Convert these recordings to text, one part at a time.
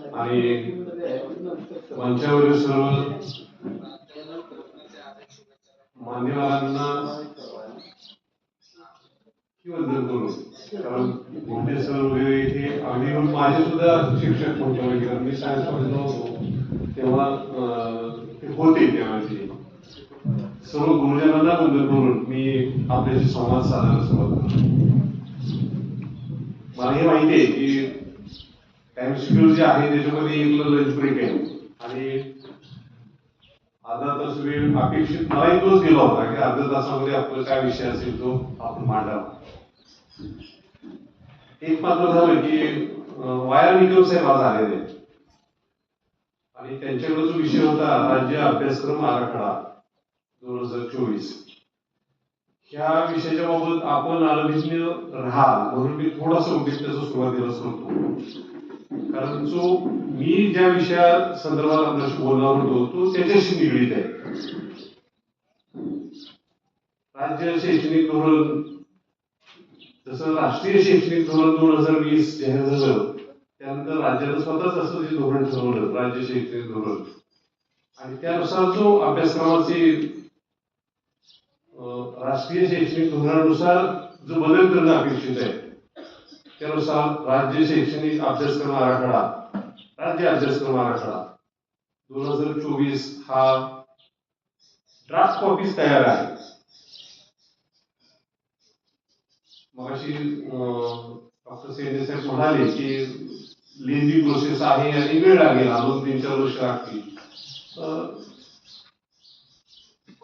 आणि मंचावरील सर्व मान्यवरांना वंदन करू. कारण मोठे सर वगैरे इथे अगदी माझे सुद्धा शिक्षक होते वगैरे, मी सायन्स मध्ये नव्हतो तेव्हा ते होते तेव्हा ते सर्व गुरुजनांना वंदन करून मी आपल्याशी संवाद साधायला सुरुवात करतो. मला हे माहिती आहे की टाइम शेड्यूल जे आहे त्याच्यामध्ये एक लंच ब्रेक आहे आणि अर्धा तास वेळ अपेक्षित मलाही तोच गेला होता की अर्ध्या तासामध्ये आपला काय विषय असेल तो आपण मांडावा. एक मात्र झालं की वायर निकम साहेब आज आलेले आणि त्यांच्याकडे जो विषय होता राज्य अभ्यासक्रम आराखडा 2024 ह्या विषयाच्या बाबत आपण अनभिज्ञ राहाल म्हणून मी थोडासा उद्देश त्याचा सुरुवातीला सांगतो. कारण जो मी ज्या विषया संदर्भात आपल्याशी बोलणार होतो तो त्याच्याशी निगडीत आहे. राज्य शैक्षणिक धोरण जसं राष्ट्रीय शैक्षणिक धोरण 2020 जाहीर झालं त्यानंतर राज्यानं स्वतःच असं जे धोरण ठरवलं राज्य शैक्षणिक धोरण आणि त्यानुसार जो अभ्यासक्रमाचे राष्ट्रीय शैक्षणिक धोरणानुसार जो बदल करणं अपेक्षित आहे त्यानुसार राज्य शैक्षणिक अभ्यासक्रम आराखडा राज्य अभ्यासक्रम आराखडा 2024 हा ड्राफ्ट कॉपीज तयार आहे. मगाशी डॉक्टर सेंडे साहेब म्हणाले की लेझी प्रोसेस आहे आणि वेळ लागेल, 2-3-4 वर्ष लागतील.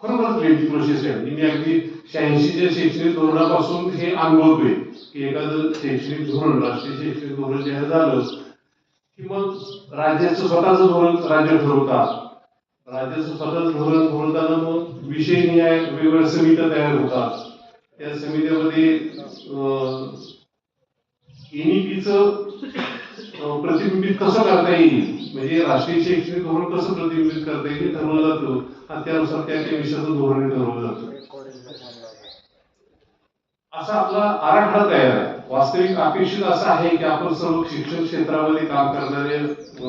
खरोखरच लेझी प्रोसेस आहे. मी अगदी 86च्या शैक्षणिक धोरणापासून हे अनुभवतोय की एखादं शैक्षणिक धोरण राष्ट्रीय शैक्षणिक धोरण जाहीर झालं की मग राज्याचं स्वतःचं धोरण राज्य ठरवतात. राज्याचं स्वतःच धोरण ठरवताना मग विषयनिहाय वेगवेगळ्या समित्या तयार होतात. त्या समित्यामध्ये एनईपीचं प्रतिबिंबित कसं करता येईल म्हणजे राष्ट्रीय शैक्षणिक धोरण कसं प्रतिबिंबित करता येईल हे ठरवलं जातं आणि त्यानुसार त्या विषयाचं धोरण ठरवलं जातं. असा आपला आराखडा तयार आहे. वास्तविक अपेक्षित असं आहे की आपण सर्व शिक्षण क्षेत्रामध्ये काम करणाऱ्या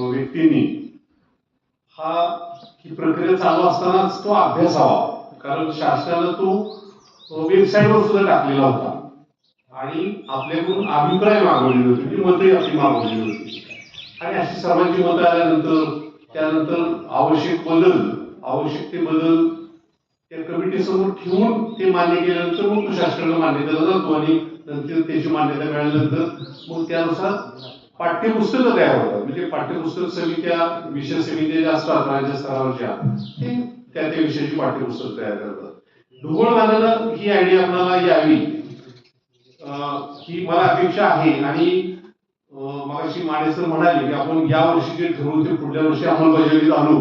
व्यक्तींनी ही प्रक्रिया चालू असतानाच तो अभ्यास हवा. कारण शासनानं तो वेबसाईटवर सुद्धा टाकलेला होता आणि आपल्याकडून अभिप्राय मागवलेले होते, ती मते आपली मागवलेली होती आणि अशी सर्वांची मतं आल्यानंतर त्यानंतर आवश्यक ते बदल त्या कमिटी समोर ठेवून ते मान्य केल्यानंतर मग तो शासनाला मान्यतेला जातो आणि नंतर त्याची मान्यता मिळाल्यानंतर मग त्यानुसार पाठ्यपुस्तकं तयार होतात. म्हणजे पाठ्यपुस्तक समित्या विषय समित्या ज्या असतात राज्य स्तरावरच्या ते त्या विषयाची पाठ्यपुस्तक तयार करतात. ढोबळमानानं ही आयडिया आपल्याला यावी ही मला अपेक्षा आहे आणि मगाशी माने सर म्हणाले की आपण या वर्षी जे ठरवू ते पुढल्या वर्षी अंमलबजावणीत आणू.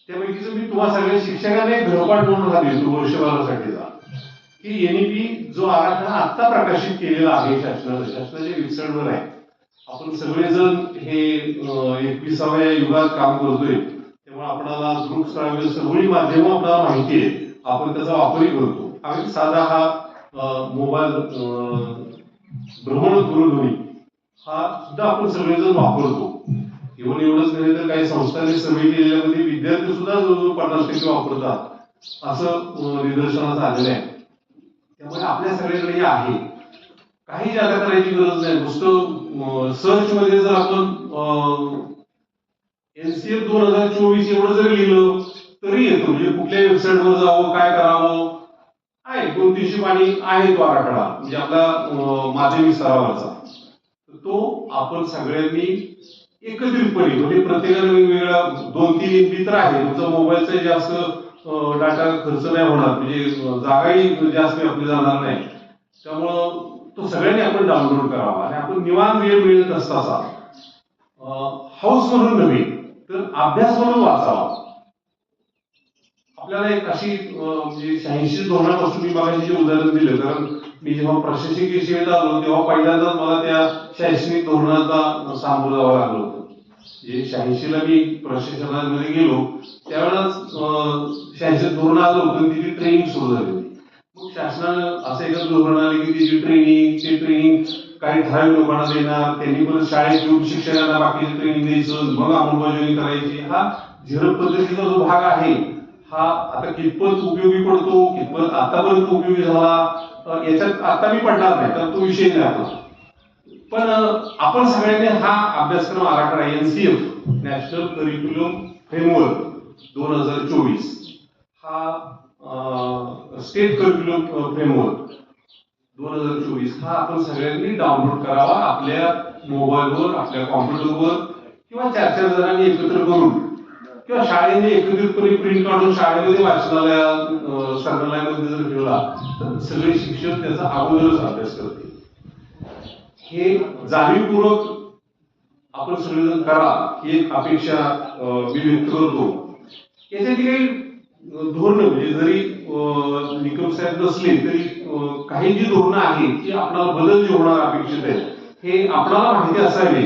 त्यापैकीच मी तुम्हा सगळ्या शिक्षकांना एक गृहपाठ म्हणून हा देतो वर्षभरासाठीचा की एनईपी जो आराखडा आता प्रकाशित केलेला आहे शासनाच्या वेबसाईटवर आहे. आपण सगळेजण हे 21व्या युगात काम करतोय तेव्हा आपल्याला दृक श्राव्य सगळी माध्यमं आपल्याला माहिती आहे, आपण त्याचा वापरही करतो. आम्ही साधा हा मोबाईल भ्रमण दूरध्वनी हा सुद्धा आपण सगळेजण वापरतो. एवढंच नाही तर काही संस्थांनी सर्वे केलेल्यामध्ये विद्यार्थी सुद्धा जवळजवळ 50% वापरतात असं निदर्शनास आलेलं आहे. त्यामुळे आपल्या सगळ्याकडे हे आहे, काही जादा करायची गरज नाही. नुसतं सर्च मध्ये जर आपण एनसीएफ 2024 एवढं जर लिहिलं तरी येतो. म्हणजे कुठल्या वेबसाईटवर जावं काय करावं आहे 200-300 पाणी आहे तो आराखडा म्हणजे आपला माध्यमिक स्तरावरचा. तो आपण सगळ्यांनी एकत्रितपणे म्हणजे प्रत्येकाने वेगवेगळा 2-3 एमबी तर आहे. तुमचा मोबाईलचा जास्त डाटा खर्च नाही होणार म्हणजे जागाही जास्त आपली जाणार नाही. त्यामुळं तो सगळ्यांनी आपण डाउनलोड करावा आणि आपण निवांत वेळ मिळत असताना हाऊस म्हणून नव्हे तर अभ्यास म्हणून वाचावा. आपल्याला एक अशी म्हणजे 86 धोरणापासून मी मागाशी जे उदाहरण दिलं कारण मी जेव्हा प्रशासकीय सेवेत आलो तेव्हा पहिल्यांदाच मला त्या शैक्षणिक धोरणाचा सामोरं जावं लागलं होतं. 86ला मी प्रशासनामध्ये गेलो त्यावेळेलाच 86 धोरण आलं होतं तिची ट्रेनिंग सुरू झाली होती. मग शासनानं असं एका धोरण आले की त्याची ट्रेनिंग काही ठराविक लोकांना देणार, त्यांनी परत शाळेत येऊन शिक्षकांना बाकीचे ट्रेनिंग द्यायचं, मग अंमलबजावणी करायची. हा झेरप पद्धतीचा जो भाग आहे हा आता कितपत उपयोगी पडतो, कितपत आतापर्यंत उपयोगी झाला याच्यात आता मी पडणार नाही, तर तो विषय नाही आपला. पण आपण सगळ्यांनी हा अभ्यासक्रम आराखडा NCF नॅशनल करिक्युलम फ्रेमवर्क 2024 हा स्टेट करिक्युलम फ्रेमवर्क 2024 हा आपण सगळ्यांनी डाउनलोड करावा आपल्या मोबाईलवर, आपल्या कॉम्प्युटरवर, किंवा 4-4 जणांनी एकत्र करून, किंवा शाळेने एकत्रितपणे प्रिंट काढून शाळेमध्ये वाचनालयात संग्रहालयामध्ये जर ठेवला तर सगळे शिक्षक त्याचा अगोदरच अभ्यास करतील. हे जाणीवपूर्वक आपण सगळेजण करा ही एक अपेक्षा मी व्यक्त करतो. याच्यात काही धोरणं म्हणजे जरी निकम साहेब नसले तरी काही जी धोरणं आहेत की आपल्याला बदल जे होणार अपेक्षित आहे हे आपल्याला माहिती असावे.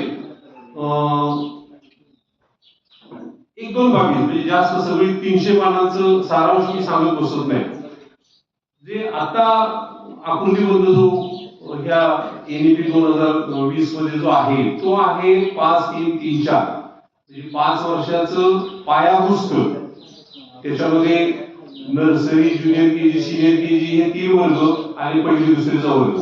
1-2 बाबी म्हणजे जास्त सगळी 300 पानांचं सारांश मी सांगत बसत नाही. जे आता आकृतीबद्ध जो ह्या NEP 2020 मध्ये जो आहे तो आहे 5-3-3-4 म्हणजे 5 वर्षाचं पायाभूत. त्याच्यामध्ये nursery, junior KG, senior KG हे 3 वर्ग आणि पहिली दुसरीचा वर्ग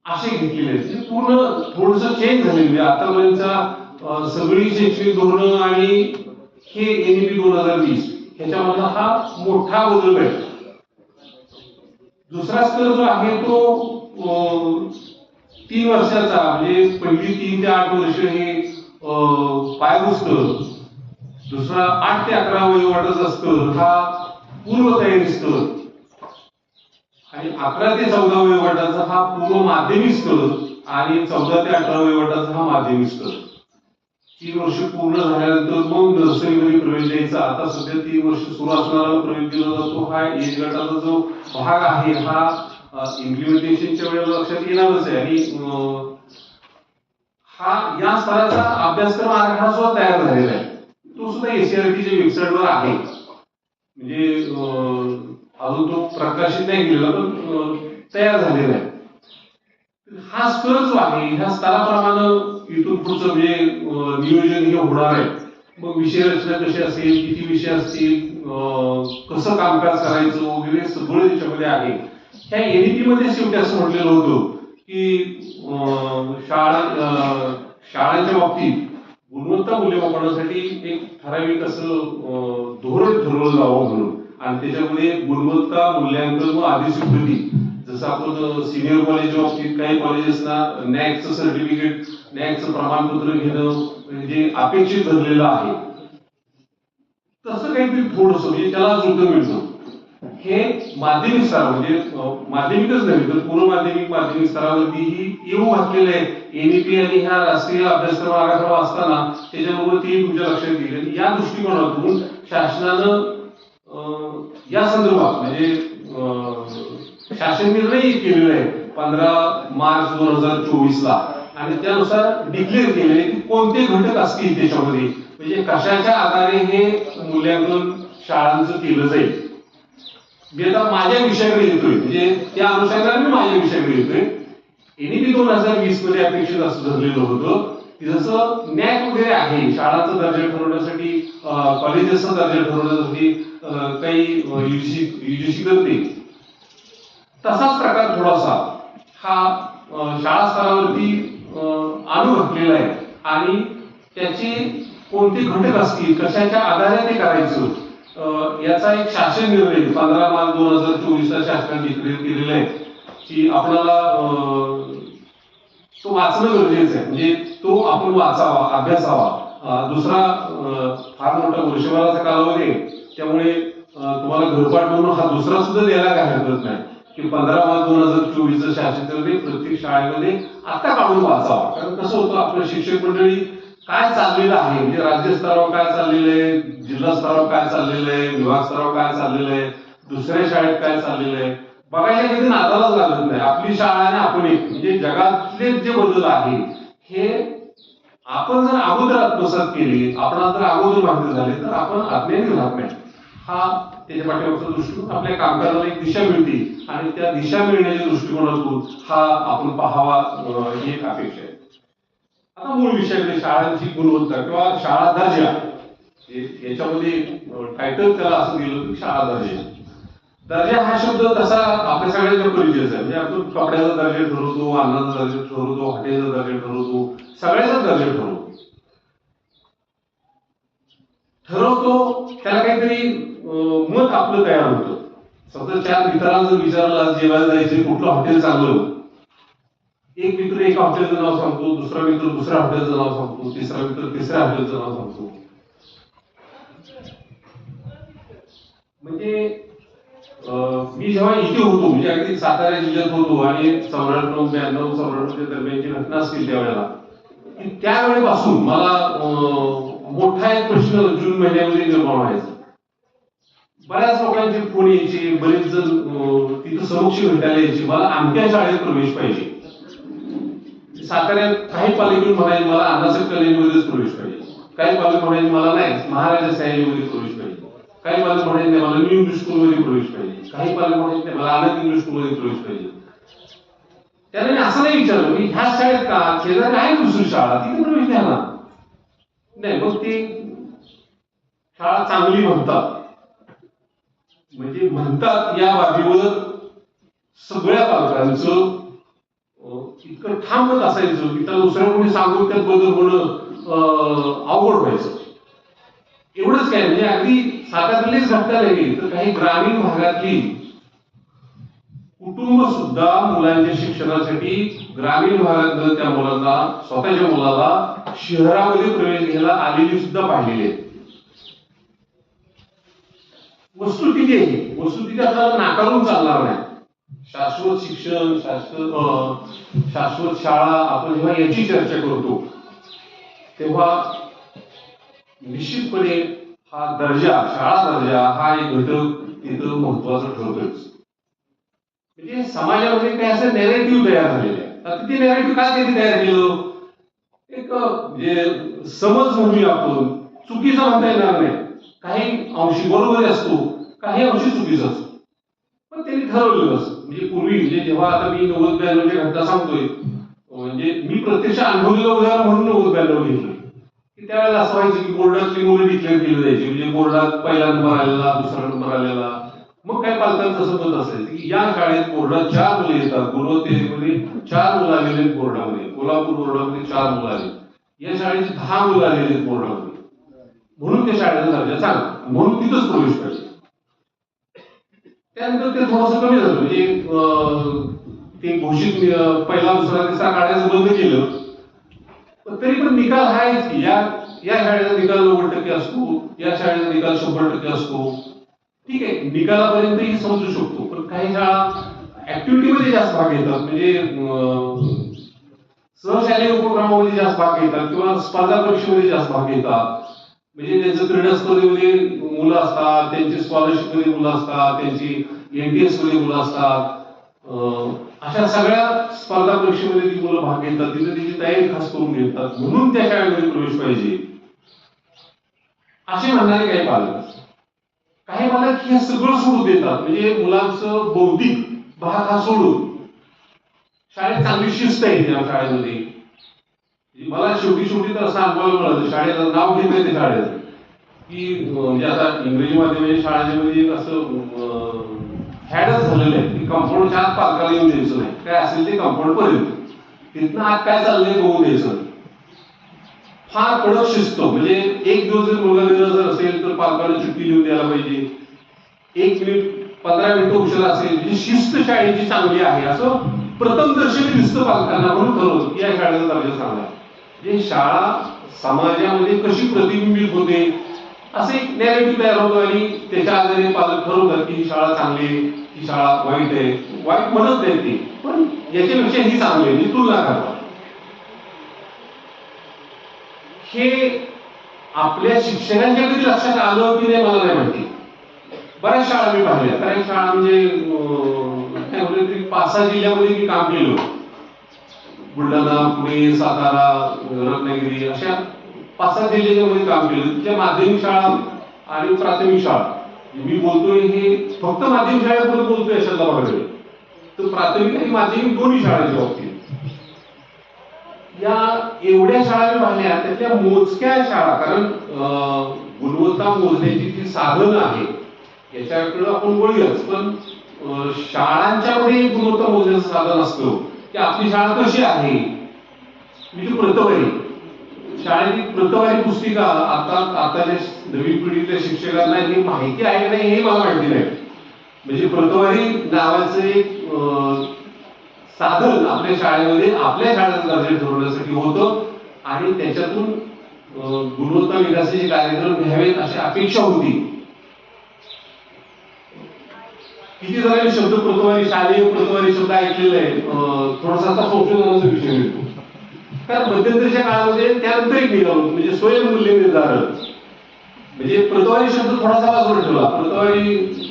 असे घेतलेले आहेत. पूर्ण थोडंसं चेंज झाले म्हणजे आतापर्यंतच्या सगळी शैक्षणिक धोरणं आणि हे NEP 2020 ह्याच्यामधला हा मोठा बदल आहे. दुसरा स्तर जो आहे तो 3 वर्षाचा म्हणजे पहिली 3 ते 8 वर्ष हे पायाभूत स्तर, दुसरा 8 ते 11 वयोगटाचा स्तर हा पूर्व तयारी स्तर, आणि 11 ते 14 वयोगटाचा हा पूर्व माध्यमिक स्तर, आणि 14 ते 18 वयोगटाचा हा माध्यमिक स्तर. 3 वर्ष पूर्ण झाल्यानंतर मग नर्सरीमध्ये प्रवेश द्यायचा. आता सध्या 3 वर्ष सुरू असणारा प्रवेश दिला जातो. हा एज गटाचा जो भाग आहे हा इम्प्लिमेंटेशनच्या वेळेला लक्षात येणारच आहे. आणि हा या स्तराचा अभ्यासक्रम आराखडा सुद्धा तयार झालेला आहे. तो सुद्धा SCERTच्या वेबसाईटवर आहे. म्हणजे अजून तो प्रकाशित नाही केलेला पण तयार झालेला आहे. हा स्तर जो आहे ह्या स्तराप्रमाणे इथून पुढचं म्हणजे नियोजन हे होणार आहे. मग विषय रचना कशी असेल, किती विषय असतील, कसं कामकाज करायचं वगैरे सगळं त्याच्यामध्ये आहे. ह्या NEP मध्ये शेवटी असं म्हटलेलं होतं की शाळांच्या बाबतीत गुणवत्ता मूल्यमापनासाठी एक ठराविक असं धोरण ठरवलं जावं म्हणून, आणि त्याच्यामध्ये गुणवत्ता मूल्यांकन व अधिस्वीकृती, जसं आपण सिनियर कॉलेजच्या बाबतीत काही कॉलेजेसना NAAC सर्टिफिकेट, NAAC प्रमाणपत्र घेणं म्हणजे अपेक्षित धरलेलं आहे, तसं काहीतरी थोडंसं म्हणजे त्याला जुळतं मिळतं. हे माध्यमिक स्तरावर म्हणजे माध्यमिकच नाही तर पूर्व माध्यमिक, माध्यमिक स्तरावरतीही येऊ घातलेलं आहे. NEP आणि ह्या राष्ट्रीय अभ्यासक्रम आराखडा असताना त्याच्याबरोबर ती तुमच्या लक्षात गेली. या दृष्टिकोनातून शासनानं या संदर्भात म्हणजे शासन निर्णय केलेला आहे 15 मार्च 2024 ला, आणि त्यानुसार डिक्लेअर केलेले की कोणते घटक असतील त्याच्यामध्ये, म्हणजे कशाच्या आधारे हे मूल्यांकन शाळांचं केलं जाईल. मी आता माझ्या विषयाकडे येतोय म्हणजे त्या अनुषंगाने मी माझ्या विषयाकडे येतोय. NEP 2020 मध्ये अपेक्षित असं ठरलेलं होतं की जसं NAAC वगैरे आहे शाळांचा दर्जा ठरवण्यासाठी, कॉलेजेसचा दर्जा ठरवण्यासाठी काही UGC करते, तसाच प्रकार थोडासा हा शाळा स्तरावरती आणू घातलेला आहे. आणि त्याचे कोणते घटक असतील, कशाच्या आधारे ते करायचं याचा एक शासन निर्णय 15 मार्च 2024 ला शासनाने डिक्लेअर केलेला आहे की आपल्याला तो वाचणं गरजेचं आहे. म्हणजे तो आपण वाचावा, अभ्यासावा. दुसरा फार मोठा वर्षभराचा कालावधी आहे, त्यामुळे तुम्हाला गृहपाठ म्हणून हा दुसरा सुद्धा द्यायला काय हरकत नाही की 15 मार्च 2024 शासन निर्णय प्रत्येक शाळेमध्ये आता काढून वाचावा. कारण कसं होतं आपलं शिक्षक मंडळी काय चाललेलं आहे म्हणजे राज्य स्तरावर काय चाललेलं आहे, जिल्हा स्तरावर काय चाललेलं आहे, विभाग स्तरावर काय चाललेलं आहे, दुसऱ्या शाळेत काय चाललेलं आहे बघायला कधी नादालाच लागत नाही. आपली शाळा आणि आपण एक म्हणजे जगातले जे बदल आहे हे आपण जर अगोदर आत्मसात केले, आपणाला जर अगोदर माहिती झाले तर आपण अज्ञानी राहत नाही. हा त्याच्या पाठीमागचा दृष्टिकोन. आपल्या कामकाजाला एक दिशा मिळते आणि त्या दिशा मिळण्याच्या दृष्टिकोनातून हा आपण पाहावा ही एक अपेक्षा आहे. आता मूळ विषयाकडे, शाळांची गुणवत्ता किंवा शाळा दर्जा, याच्यामध्ये टायटल त्याला असं दिलं की शाळा दर्जा. दर्जा हा शब्द तसा आपल्या सगळ्यांच्या परिचयाचा आहे. म्हणजे आपण कपड्याचा दर्जा ठरवतो, अन्नाचा दर्जा ठरवतो, हॉटेलचा दर्जा ठरवतो, सगळ्याचा दर्जा ठरवतो. त्याला काहीतरी मत आपलं तयार होतं. समजा 4 मित्रांना जर विचारलं जेवायला जायचं कुठलं हॉटेल चांगलं, एक मित्र एका हॉटेलचं नाव सांगतो, दुसरा मित्र दुसऱ्या हॉटेलचं नाव सांगतो, तिसरा मित्र तिसऱ्या हॉटेलचं नाव सांगतो. म्हणजे मी जेव्हा इथे होतो, म्हणजे अगदी सातारा जिल्ह्यात होतो आणि 94-92 दरम्यानची घटना असतील त्यावेळेला, त्यावेळेपासून मला मोठा एक प्रश्न जून महिन्यामध्ये निर्माण व्हायचा. बऱ्याच लोकांचे फोन यायचे, बरेच जण तिथं समक्ष भेटायला यायचे, मला आमच्या शाळेत प्रवेश पाहिजे. साताऱ्यात काही पालक म्हणाले मला अण्णासाहेब कॉलेजमध्येच प्रवेश पाहिजे, काही पालक म्हणाले मला नाही महाराजा सयाजीमध्ये प्रवेश पाहिजे, काही पालक म्हणाले मला न्यू इंग्लिश स्कूलमध्ये प्रवेश पाहिजे, काही पालक म्हणाले मला आनंद इंग्लिश स्कूलमध्ये प्रवेश पाहिजे. त्याने मी असं नाही विचारलं की ह्या शाळेत का, शेजारी आहे दुसरी शाळा तिथे प्रवेश द्या ना. नाही, मग ते शाळा चांगली म्हणतात, म्हणजे म्हणतात या बाबीवर सगळ्या पालकांचं इतकं ठाम मत असायचं की त्याला दुसऱ्या कोणी सांगून त्यात बदल होणं अवघड व्हायचं. एवढंच काय, म्हणजे अगदी साताऱ्यातलीच घटना नाही तर काही ग्रामीण भागातली कुटुंब सुद्धा मुलांच्या शिक्षणासाठी ग्रामीण भागात त्या मुलांना, स्वतःच्या मुलाला शहरामध्ये प्रवेश घ्यायला आलेली सुद्धा पाहिलेली आहे. वस्तुस्थिती आहे, वस्तुस्थिती आपल्याला नाकारून चालणार नाही. शाश्वत शिक्षण, शाश्वत शाळा, आपण जेव्हा याची चर्चा करतो तेव्हा निश्चितपणे हा दर्जा, शाळा दर्जा हा एक घटक तिथं महत्वाचा ठरतोय. म्हणजे समाजामध्ये काही असं नॅरेटिव्ह तयार झालेलं आहे. आता ते नॅरेटिव्ह काय त्यांनी तयार केलं, एक म्हणजे समज म्हणूया आपण, चुकीचा म्हणता येणार नाही, काही अंशी बरोबर असतो, काही अंशी चुकीचा असतो, पण त्यांनी ठरवलेलं असतं. म्हणजे पूर्वी, म्हणजे जेव्हा आता मी 90-92च्या घटना सांगतोय, म्हणजे मी प्रत्यक्ष अनुभवलेलं उदाहरण म्हणून 90-92 घेतलं की त्यावेळेला असं व्हायचं की बोर्डातली मुलं डिक्लेअर केली जायची. म्हणजे बोर्डात पहिला नंबर आलेला, दुसरा नंबर आलेला, मग काय पालकांचं असं मत असायचं की या शाळेत बोर्डात 4 मुलं येतात, गुणवत्तेमध्ये 4 मुलं आलेले आहेत बोर्डामध्ये, कोल्हापूर बोर्डामध्ये 4 मुलं आले, या शाळेची 10 मुलं आलेली आहेत बोर्डामध्ये, म्हणून त्या शाळेचा दर्जा चांगला, म्हणून तिथंच प्रवेश पाहिजे. त्यानंतर ते थोडंसं कमी झालं, म्हणजे ते घोषित पहिला दुसरा तिसरा काढायचं बंद केलं. पण तरी पण निकाल हा आहेच की या शाळेचा निकाल 90% असतो, या शाळेचा निकाल 100% असतो. ठीक आहे, निकालापर्यंतही समजू शकतो, पण काही शाळा ऍक्टिव्हिटीमध्ये जास्त भाग घेतात, म्हणजे सहशालेय उपक्रमामध्ये जास्त भाग घेतात किंवा स्पर्धा परीक्षेमध्ये जास्त भाग घेतात. म्हणजे त्यांचं क्रीडा स्पर्धेमध्ये मुलं असतात, त्यांची स्कॉलरशिप मध्ये मुलं असतात, त्यांची एनटीएस मध्ये मुलं असतात. अशा सगळ्या स्पर्धा परीक्षेमध्ये ती मुलं भाग घेतात, तिथे त्याची तयारी खास करून घेतात, म्हणून त्या शाळेमध्ये प्रवेश पाहिजे असे म्हणणारे काही पालक असतात. काही पालक हे सगळं सोडून देतात, म्हणजे मुलांचं बौद्धिक भाग हा सोडून शाळेत चांगली शिस्त आहे त्या शाळेमध्ये. मला शेवटी तर असं अनुभव मिळालं, शाळेचं नाव घेत नाही ते शाळेत की म्हणजे आता इंग्रजी माध्यमाच्या शाळांमध्ये असं हॅडच झालेलं आहे की कंपाऊंडच्या आत पालकाला येऊन द्यायचं नाही, काय असेल ते कंपाऊंड पर्यंत, तिथनं आत काय चाललंय बघू द्यायचं. फार कडक शिस्त, म्हणजे एक दिवस जर मुलगा जर असेल तर पालकाला सुट्टी लिहून द्यायला पाहिजे, 1 मिनिट 15 मिनिटं उशिरा असेल, म्हणजे शिस्त शाळेची चांगली आहे असं प्रथमदर्शनी दिसतं पालकांना, म्हणून ठरवलं की या शाळेचा दर्जा चांगला आहे. म्हणजे शाळा समाजामध्ये कशी प्रतिबिंबित होते असे एक नॅरेटिव्ह तयार होतो आणि त्याच्या आधारे पालक ठरवतात की ही शाळा चांगली आहे, ही शाळा वाईट आहे. वाईट म्हणत नाही ती, पण याच्यापेक्षा ही चांगली आहे, ही तुलना करतात. हे आपल्या शिक्षकांच्या कधी लक्षात आलं की नाही मला नाही माहिती. बऱ्याच शाळा मी पाहिल्या, बऱ्याच शाळा म्हणजे काय म्हणतात की 5-6 जिल्ह्यामध्ये मी काम केलं, बुलढाणा, पुणे, सातारा, रत्नागिरी अशा 5-6 जिल्ह्यामध्ये काम केलं. तिच्या माध्यमिक शाळा आणि प्राथमिक शाळा मी बोलतोय हे फक्त माध्यमिक शाळेबद्दल बोलतोय अशातला भाग आहे. तर प्राथमिक आणि माध्यमिक दोन्ही शाळांच्या बाबतीत या एवढ्या शाळा मी पाहिल्या, त्यातल्या मोजक्या शाळा, कारण गुणवत्ता मोजण्याची जी साधनं आहे याच्याकडे आपण बोलूयाच, पण शाळांच्या मध्ये गुणवत्ता मोजण्याचं साधन असतं की आपली शाळा कशी आहे. म्हणजे प्रतवारी शाळेची प्रतवारी पुस्तिका आताच्या नवीन पिढीतल्या शिक्षकांना ही माहिती आहे की नाही हे मला माहिती नाही. म्हणजे प्रतवारी नावाचं एक साधन आपल्या शाळेमध्ये आपल्या शाळेचा दर्जा ठरवण्यासाठी होतं आणि त्याच्यातून गुणवत्ता विकासाचे कार्यक्रम घ्यावेत अशी अपेक्षा होती. किती जणांनी शब्द प्रतवारी, शालेय प्रतवारी शब्द ऐकलेला आहे. थोडासा आता संशोधनाचा विषय मिळतो. कारण मध्यंतरीच्या काळामध्ये त्यानंतर एक निघालो म्हणजे स्वयंमूल्य निर्धारण. म्हणजे प्रतवारी शब्द थोडासा बाजूला ठेवला. प्रतवारी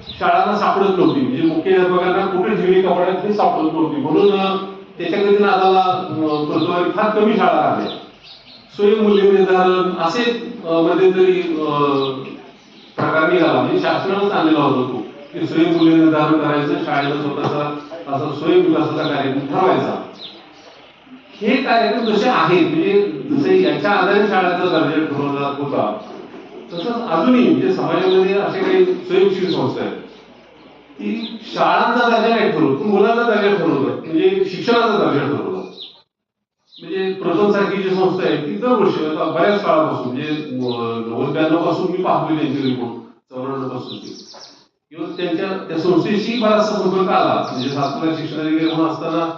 शाळांना सापडत नव्हती, म्हणजे मुख्याध्यापकांना कुठे ठेवली कपाड्यात ती सापडत नव्हती, म्हणून त्याच्याकडे नादाला प्रतवारी फार कमी शाळा आल्या. स्वयंमूल्य निर्धारण असे मध्यंतरी प्रकार निघाला. म्हणजे शासनानंच आणलेला होता तो की स्वयंमूल्य निर्धारण करायचं, शाळेला स्वतःचा असा स्वयंविकासाचा कार्यक्रम ठरवायचा. हे कार्यक्रम जसे आहेत म्हणजे जसे याच्या आधारे शाळेचा दर्जा ठरवला होता, तसंच अजूनही म्हणजे समाजामध्ये असे काही स्वयंसेवी संस्था आहेत की शाळांचा दर्जा नाही ठरवत, मुलांचा दर्जा ठरवतात, म्हणजे शिक्षणाचा दर्जा ठरवतात. म्हणजे प्रथम सारखी जी संस्था आहे ती दरवर्षी आता बऱ्याच काळापासून म्हणजे 90-92 पासून मी पाहतोय त्यांची रिपोर्ट, 94 पासून किंवा त्यांच्या त्या संस्थेशी बराचसा संपर्क आला. म्हणजे सातपुरा शिक्षणाधिकारी म्हणून असताना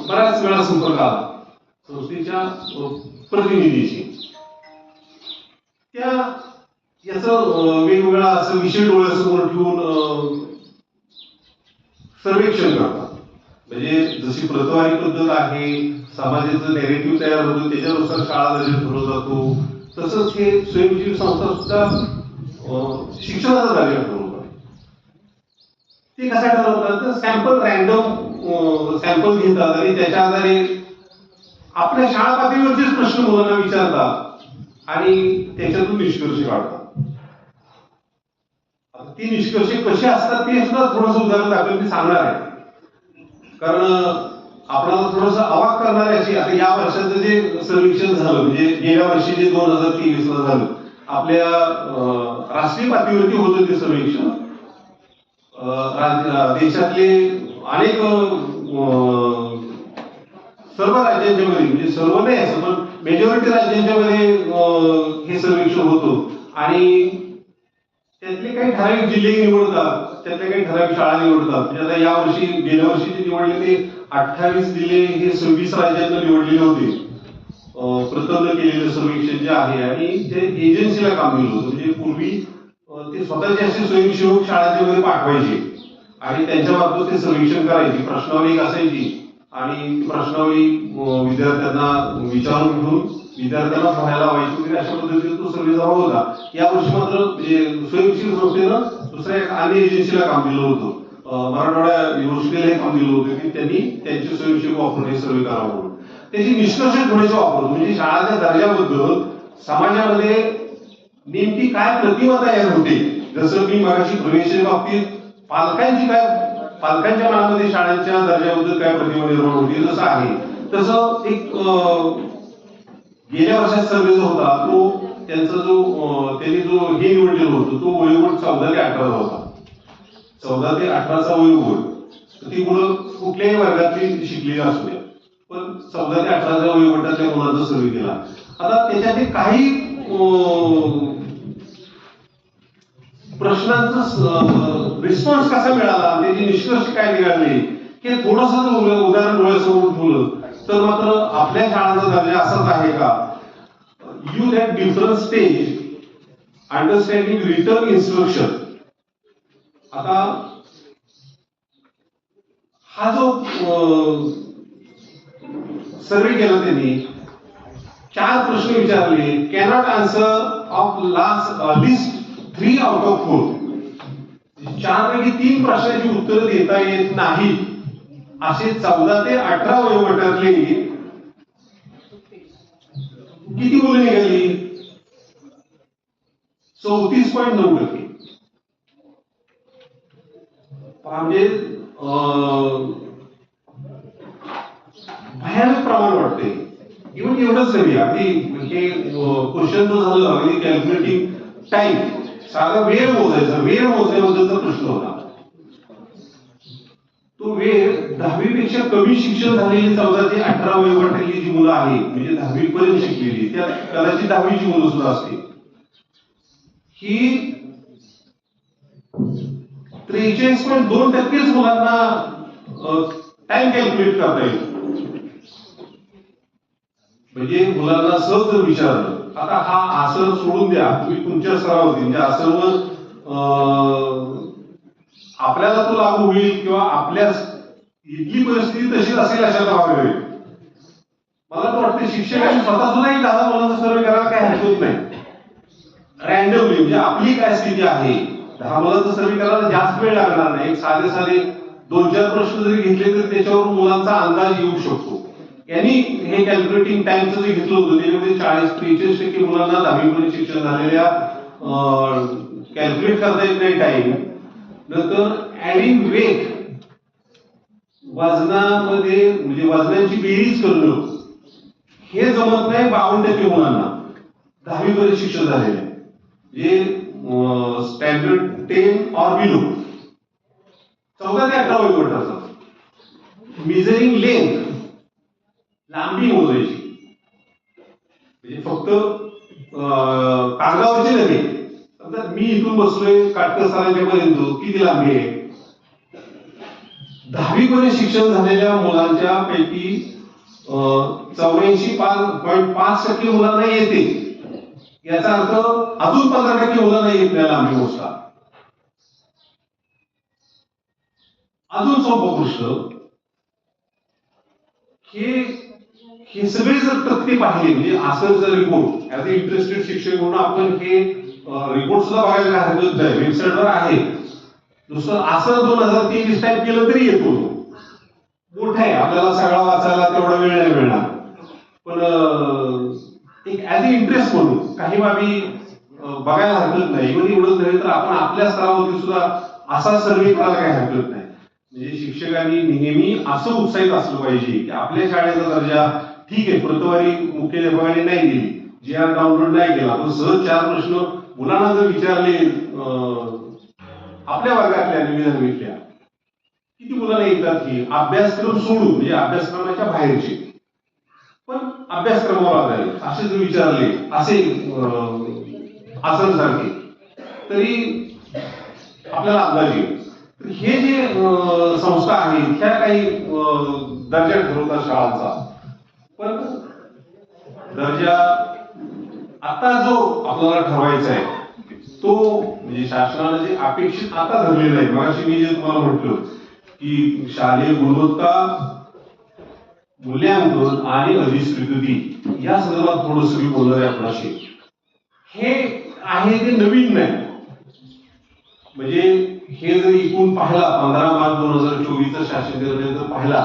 बऱ्याच वेळा संपर्क आला संस्थेच्या प्रतिनिधीशी. त्या याचं वेगवेगळा असं विषय डोळ्यासमोर ठेवून सर्वेक्षण करतात. म्हणजे जशी प्रतवारी पद्धत आहे, समाजाचं नॅरेटिव्ह तयार होतं, त्याच्यानुसार शाळा दर्जा ठरवला जातो, तसंच हे स्वयंसेवी संस्था सुद्धा शिक्षणाचा दर्जा ठरवतात. ते कसा ठरवतात तर सॅम्पल रॅन्डम सॅम्पल घेतात आणि त्याच्या आधारे आपल्या शाळा पातळीवरचेच प्रश्न मुलांना विचारतात आणि त्याच्यातून निष्कर्ष काढतात. ती निष्कर्ष कसे असतात ते सुद्धा थोडंसं उदाहरण दाखल मी सांगणार आहे. कारण आपल्याला थोडंसं अवाक करणार आहे अशी. आता या वर्षाचं जे सर्वेक्षण झालं म्हणजे गेल्या वर्षी जे 2023 ला झालं, आपल्या राष्ट्रीय पातळीवरती होतं ते सर्वेक्षण. देशातले अनेक सर्व राज्यांच्या मध्ये, म्हणजे सर्व नाही असं पण मेजॉरिटी राज्यांच्या मध्ये हे सर्वेक्षण होतं आणि त्यातले काही ठराविक जिल्हे निवडतात, त्यातल्या काही ठराविक शाळा निवडतात. म्हणजे आता या वर्षी गेल्या वर्षी जे निवडले ते 28 जिल्हे हे 26 राज्यांना निवडलेले होते. प्रथम केलेलं सर्वेक्षण जे आहे आणि ते एजन्सीला काम दिलं होतं. म्हणजे पूर्वी ते स्वतःचे असे स्वयंसेवक शाळेच्या मध्ये पाठवायचे आणि त्यांच्यामार्फत ते सर्वेक्षण करायचे. प्रश्नावली एक असायची आणि प्रश्नावली विद्यार्थ्यांना विचारून घेऊन विद्यार्थ्यांना भरायला व्हायची वगैरे अशा पद्धतीने तो सर्वे झाला होता. या वर्षी मात्र स्वयंसेवी संस्थेनं दुसऱ्या एक अन्य एजन्सीला काम दिलं होतं. मराठवाडा युनिव्हर्सिटीला हे काम दिलं होतं की त्यांनी त्यांचे स्वयंसेवक वापरून हे सर्वे करावं म्हणून. त्याची निष्कर्ष थोडेसे वापरतो. म्हणजे शाळाच्या दर्जाबद्दल समाजामध्ये नेमकी काय प्रतिमा तयार होते. जसं मी मगाशी प्रवेशाच्या बाबतीत पालकांच्या मनामध्ये शाळांच्या दर्जाबद्दल काय प्रतिमा निर्माण होती जसं आहे, तसं एक गेल्या वर्षात सर्वे जो होता तो त्यांचा त्यांनी जो हे निवडलेला होता तो वयोगट 14 ते 18 होता. 14 ते 18चा वयोगट. ती मुलं कुठल्याही वर्गातली शिकलेली असू द्या, पण 14 ते 18च्या वयोगटातल्या मुलांचा सर्वे केला. आता त्याच्यात काही प्रश्नांचा रिस्पॉन्स कसा मिळाला, त्याचे निष्कर्ष काय निघाले हे थोडंसं उदाहरण डोळ्यासमोर ठेवलं तर मात्र आपल्या शाळांचा दर्जा असाच आहे का. Youth at different stage understanding return instruction. आता हा जो सर्वे केला त्यांनी 4 प्रश्न विचारले. Cannot answer of list 3 out of 4. 4 पैकी 3 प्रश्नांची उत्तरं देता येत नाही असे 14 ते 18 वयोगटातले किती मुलं निघाली. 34.9%. म्हणजे भयानक प्रमाण वाटते. इव्हन एवढंच नाही, अगदी हे क्वेश्चन जो झालं अगदी कॅल्क्युलेटिंग टाइम, साधा वेळ मोजायचा, वेळ मोजण्याबद्दलचा प्रश्न होता. तो वेळ 10वी पेक्षा कमी शिक्षण झालेली 14 ते 18 वयोगटातली जी मुलं आहेत, म्हणजे 10वी पर्यंत शिकलेली, त्या कदाचित 10वीची मुलं सुद्धा असतील, ही 43.2% मुलांना टाइम कॅल्क्युलेट करता येईल. म्हणजे मुलांना सहज जर विचारलं, आता हा आसन सोडून द्या, तुम्ही तुमच्या स्तरावरती म्हणजे आसनवर आपल्याला तो लागू होईल किंवा आपल्या इथली परिस्थिती तशीच असेल अशा भाग मला तर वाटतं शिक्षकांनी स्वतः सुद्धा एक 10 मुलांचा सर्वे करायला काही हरकत नाही. रॅन्डमली म्हणजे आपली काय स्थिती आहे, 10 मुलांचा सर्वे करायला जास्त वेळ लागणार नाही. एक साधे 2-4 प्रश्न जरी घेतले तर त्याच्यावर मुलांचा अंदाज येऊ शकतो. यांनी हे कॅल्क्युलेटिंग टाइमचं जे घेतलं होतं त्याच्यामध्ये 43% मुलांना 10वी पर्यंत शिक्षण झालेल्या कॅल्क्युलेट करता येत नाही टाइम. नंतर ऍडिंग वेट, वजनामध्ये म्हणजे वजनांची बेरीज करणं हे जमत नाही 52% मुलांना 10वी पर्यंत शिक्षण झालेलं आहे. जे स्टँडर्ड 10 ऑर बिलो 14 ते 18 वयोगटाचा. मेजरिंग लेंथ, लांबी मोजायची, म्हणजे फक्त कागदावरची नव्हे. समजा मी इथून बसलोय काटकसरांच्या पर्यंत किती लांबी आहे. 10वी पर्यंत शिक्षण झालेल्या मुलांच्या पैकी 84.5% मुलांना येते. याचा अर्थ अजून 15% मुलांना येत नाही लांबी मोजता. अजून सोपं प्रश्न, हे सगळे जर तथ्य पाहिले म्हणजे असं जर रिपोर्ट ऍज अ इंटरेस्टेड शिक्षक म्हणून आपण हे रिपोर्ट सुद्धा बघायला हरकत नाही, वेबसाईटवर आहे. नुसतं असं 2023 टाईप केलं तरी येतो, मोठं आहे, आपल्याला सगळा वाचायला तेवढा वेळ नाही मिळणार. पण एक ऍज अ इंटरेस्ट म्हणून काही बाबी बघायला हरकत नाही. इव्हन एवढंच नाही तर आपण आपल्या स्तरावरती सुद्धा असा सर्वे करायला काही हरकत नाही. म्हणजे शिक्षकांनी नेहमी असं उत्साहित असलं पाहिजे की आपल्या शाळेचा दर्जा ठीक आहे, प्रतवारी मुख्याध्यापकाने नाही दिली, जी आर डाउनलोड नाही केला, पण सहज 4 प्रश्न मुलांना जर विचारले आपल्या वर्गातल्या नवीन किती मुलांना येतात की अभ्यासक्रम सोडून म्हणजे अभ्यासक्रमाच्या बाहेरचे पण अभ्यासक्रमावर आधारित असे जर विचारले असे आसनसारखे तरी आपल्याला अंदाज येईल. हे जे संस्था आहेत ह्या काही दर्जा ठरवतात शाळांचा, पण दर्जा आता जो आपल्याला ठरवायचा आहे तो म्हणजे शासनाने जे अपेक्षित आता धरलेलं आहे. मगाशी मी जे तुम्हाला म्हटलं की शालेय गुणवत्ता मूल्यांकन आणि अधिस्वीकृती या संदर्भात थोडंसं मी बोलणार आहे आपल्याशी. हे आहे ते नवीन नाही. म्हणजे हे जर इकून पाहिला 15 मार्च 2024 शासन निर्णय जर पाहिला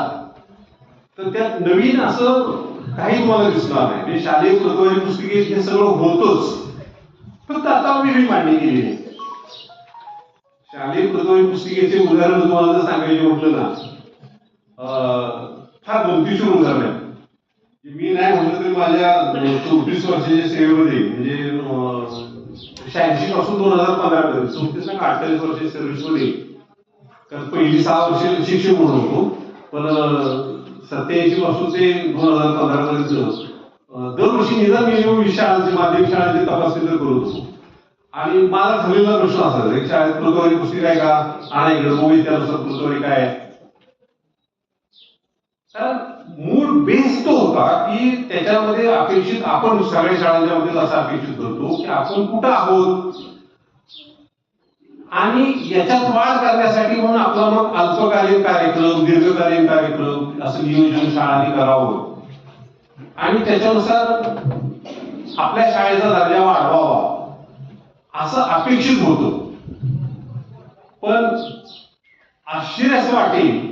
तर त्यात नवीन असं काही तुम्हाला दिसणार नाही. म्हणजे शालेय प्रतवारी पुस्तिकेत हे सगळं होतच, फक्त आता वेगळी मांडणी केली आहे. शालेय प्रतवारी पुस्तिकेचे उदाहरण तुम्हाला जर सांगायचे म्हटलं ना, फार गमतीशीर उदाहरण आहे. मी नाही म्हटलं तरी माझ्या 34 वर्षाच्या सेवेमध्ये म्हणजे 86 पासून 2015 पर्यंत 34 ना 48 वर्षाच्या सर्व्हिसमध्ये, कारण पहिली 6 वर्ष शिक्षक म्हणून होतो, पण 87 पासून ते 2015 पर्यंत दरवर्षी निदान मिनिमम 20 शाळांची माध्यमिक शाळांची तपासणी तर करत होतो. आणि माझा ठरलेला प्रश्न असायचा एक शाळेत प्रतवारी पुस्तिका आहे का आणायकडे बघू त्यानुसार प्रतवारी काय आहे. कारण मूळ बेस तो होता की त्याच्यामध्ये अपेक्षित आपण सगळ्या शाळांच्या मध्ये असं अपेक्षित करतो की आपण कुठं आहोत आणि याच्यात वाढ करण्यासाठी म्हणून आपला मग अल्पकालीन कार्यक्रम दीर्घकालीन कार्यक्रम असं नियोजन शाळांनी करावं आणि त्याच्यानुसार आपल्या शाळेचा दर्जा वाढवावा असं अपेक्षित होतं. पण आश्चर्य असं वाटेल,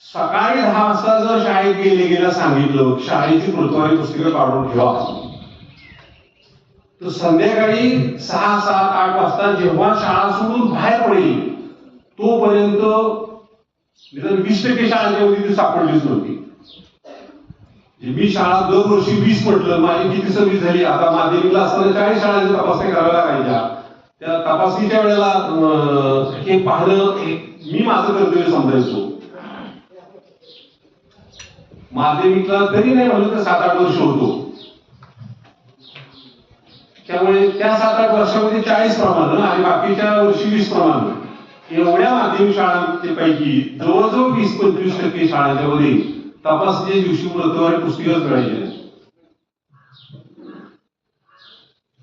सकाळी 10 वाजता जर शाळेत गेलं सांगितलं शाळेची प्रतवारी पुस्तिका काढून ठेवा तर संध्याकाळी 6, 7, 8 वाजता जेव्हा शाळा सोडून बाहेर पडेल तोपर्यंत निदान 20% शाळांच्या मध्ये ती सापडलीच नव्हती. मी शाळा दरवर्षी 20 म्हटलं, माझी किती सर्व्हिस झाली. आता माध्यमिकला असताना 40 शाळांची तपासणी करायला लागायच्या. त्या तपासणीच्या वेळेला हे पाहणं मी माझं कर्तव्य समजायचो. माध्यमिकला तरी नाही म्हणलं तर 7-8 वर्ष होतो. त्यामुळे त्या 7-8 वर्षामध्ये 40 प्रमाण आणि बाकीच्या वर्षी 20 प्रमाण, एवढ्या माध्यमिक शाळांच्या पैकी जवळजवळ 20-25% शाळांच्या मध्ये तपासणीच्या दिवशी प्रतवारी पुस्तिकाच मिळायची.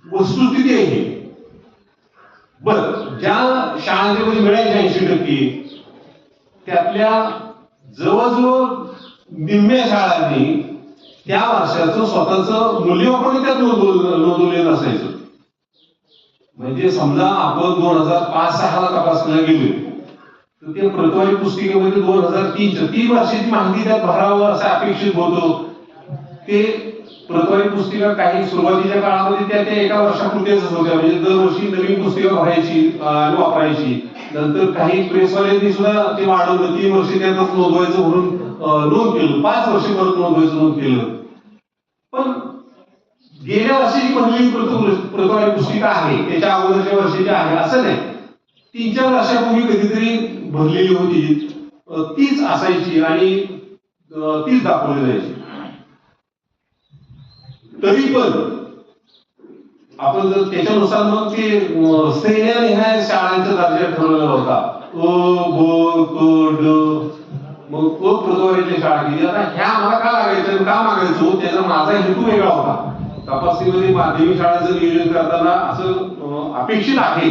वस्तुस्थिती आहे. बर, ज्या शाळांच्या मध्ये मिळायचे 80%, त्यातल्या जवळजवळ निम्म्या शाळांनी त्या वर्षाचं स्वतःच मूल्यमापन त्यात नोंदवलेलं असायचं. म्हणजे समजा आपण 2005-06 ला तपासणीला गेलो तर ते प्रतवारी पुस्तिकेमध्ये 2003च्या 3 वर्षाची माहिती त्यात भरावं असं अपेक्षित होतं. ते प्रतवारी पुस्तिका काही सुरुवातीच्या काळामध्ये त्या एका वर्षापुरत्याच होत्या. म्हणजे दरवर्षी नवीन पुस्तिका भरायची आणि वापरायची. नंतर काही प्रेसवाल्यांनी सुद्धा ते वाढवलं, 3 वर्ष त्यातच नोंदवायचं म्हणून नोंद केलं, 5 वर्ष परत नोंदवायचं नोंद केलं. पण गेल्या वर्षीची पहिली प्रतवारी पुस्तिका आहे, त्याच्या अगोदरच्या वर्षीची आहे असं नाही. 3-4 वर्षापूर्वी कधीतरी भरलेली होती, तीच असायची आणि तीच दाखवली जायची. तरी पण आपण जर त्याच्यानुसार मग ते श्रेण्यानिहाय शाळांचा दर्जा ठरवलेला होता. अ, ब, क, ड. मग प्रतवारीतल्या शाळा केली. आता ह्या आम्हाला का लागायचं, का मागायचो, त्याचा माझा हेतू वेगळा होता. तपासणीमध्ये माध्यमिक शाळेचं नियोजन करताना असं अपेक्षित आहे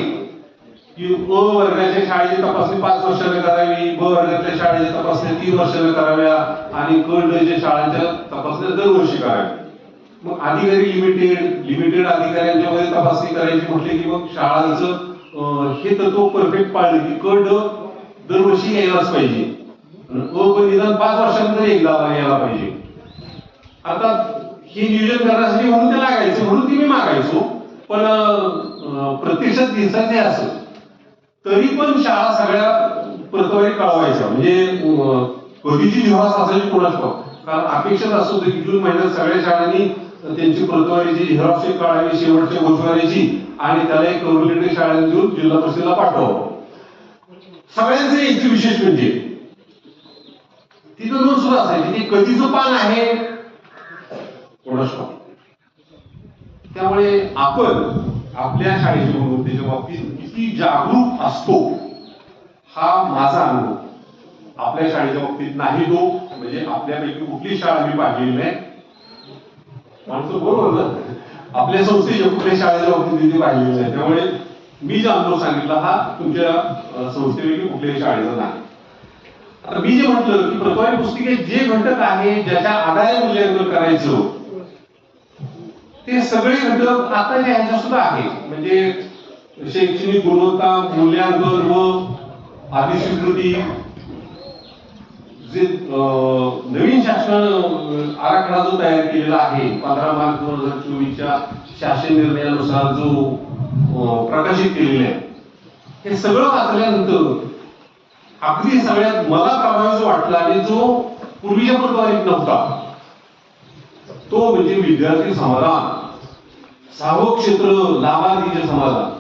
की अ वर्गाच्या शाळेची तपासणी 5 वर्षाने करावी, ब वर्गातल्या शाळेची तपासणी 3 वर्षाने कराव्या आणि क ड च्या शाळांच्या तपासण्या दरवर्षी कराव्या. मग अधिकारी लिमिटेड अधिकाऱ्यांच्या मध्ये तपासणी करायची म्हटले की मग शाळांचं हे तत्व परफेक्ट पाळलं की क ड दरवर्षी यायलाच पाहिजे, पण निदान 5 वर्षांनंतर एकदा यायला पाहिजे. आता हे नियोजन करण्यासाठी म्हणून ते लागायचं, म्हणून ती मी मागायचो. पण प्रत्यक्षात दिसायचे असं तरी पण शाळा सगळ्या प्रतवारी कळवायच्या. म्हणजे कधीची दिवस असायची कोणाच ठाऊक. कारण अपेक्षित असं होतं की जून महिन्यात सगळ्या शाळांनी त्यांची प्रतवारीची झेरॉक्स काढावी शेवटच्या गोष्टीची आणि त्याला एक कव्हर शाळेत देऊन जिल्हा परिषदेला पाठवावं. सगळ्यांचे याची विशेष म्हणजे तिथं नोंद सुद्धा असायची, ते कधीचं पान आहे कोणाच ठाऊक. त्यामुळे आपण आपल्या शाळेच्या गुणवत्तेच्या बाबतीत किती जागरूक असतो हा माझा अनुभव. आपल्या शाळेच्या बाबतीत नाही तो, म्हणजे आपल्यापैकी कुठली शाळा मी पाहिलेली नाही. माणसं बरोबर ना, आपल्या संस्थेच्या कुठल्या शाळेच्या बाबतीत तिथे पाहिलेली नाही. त्यामुळे मी जो अनुभव सांगितला हा तुमच्या संस्थेपैकी कुठल्याही शाळेचा नाही. आता मी जे म्हटलं की प्रतवारी पुस्तिकेत जे घटक आहे ज्याच्या आधारे मूल्यांकन करायचं ते सगळे घटक आता जे ह्याच्यात सुद्धा आहे. म्हणजे शैक्षणिक गुणवत्ता, मूल्यांकन व अधिस्वीकृती, जे नवीन शासन आराखडा जो तयार केलेला आहे 15 मार्च 2024च्या शासन निर्णयानुसार जो प्रकाशित केलेला आहे, हे सगळं वाचल्यानंतर अगदी सगळ्यात मला प्रभावी जो वाटला आणि जो पूर्वीच्या प्रतवारीत नव्हता तो म्हणजे विद्यार्थी समाधान, सावक क्षेत्र, लाभार्थीचे समाधान.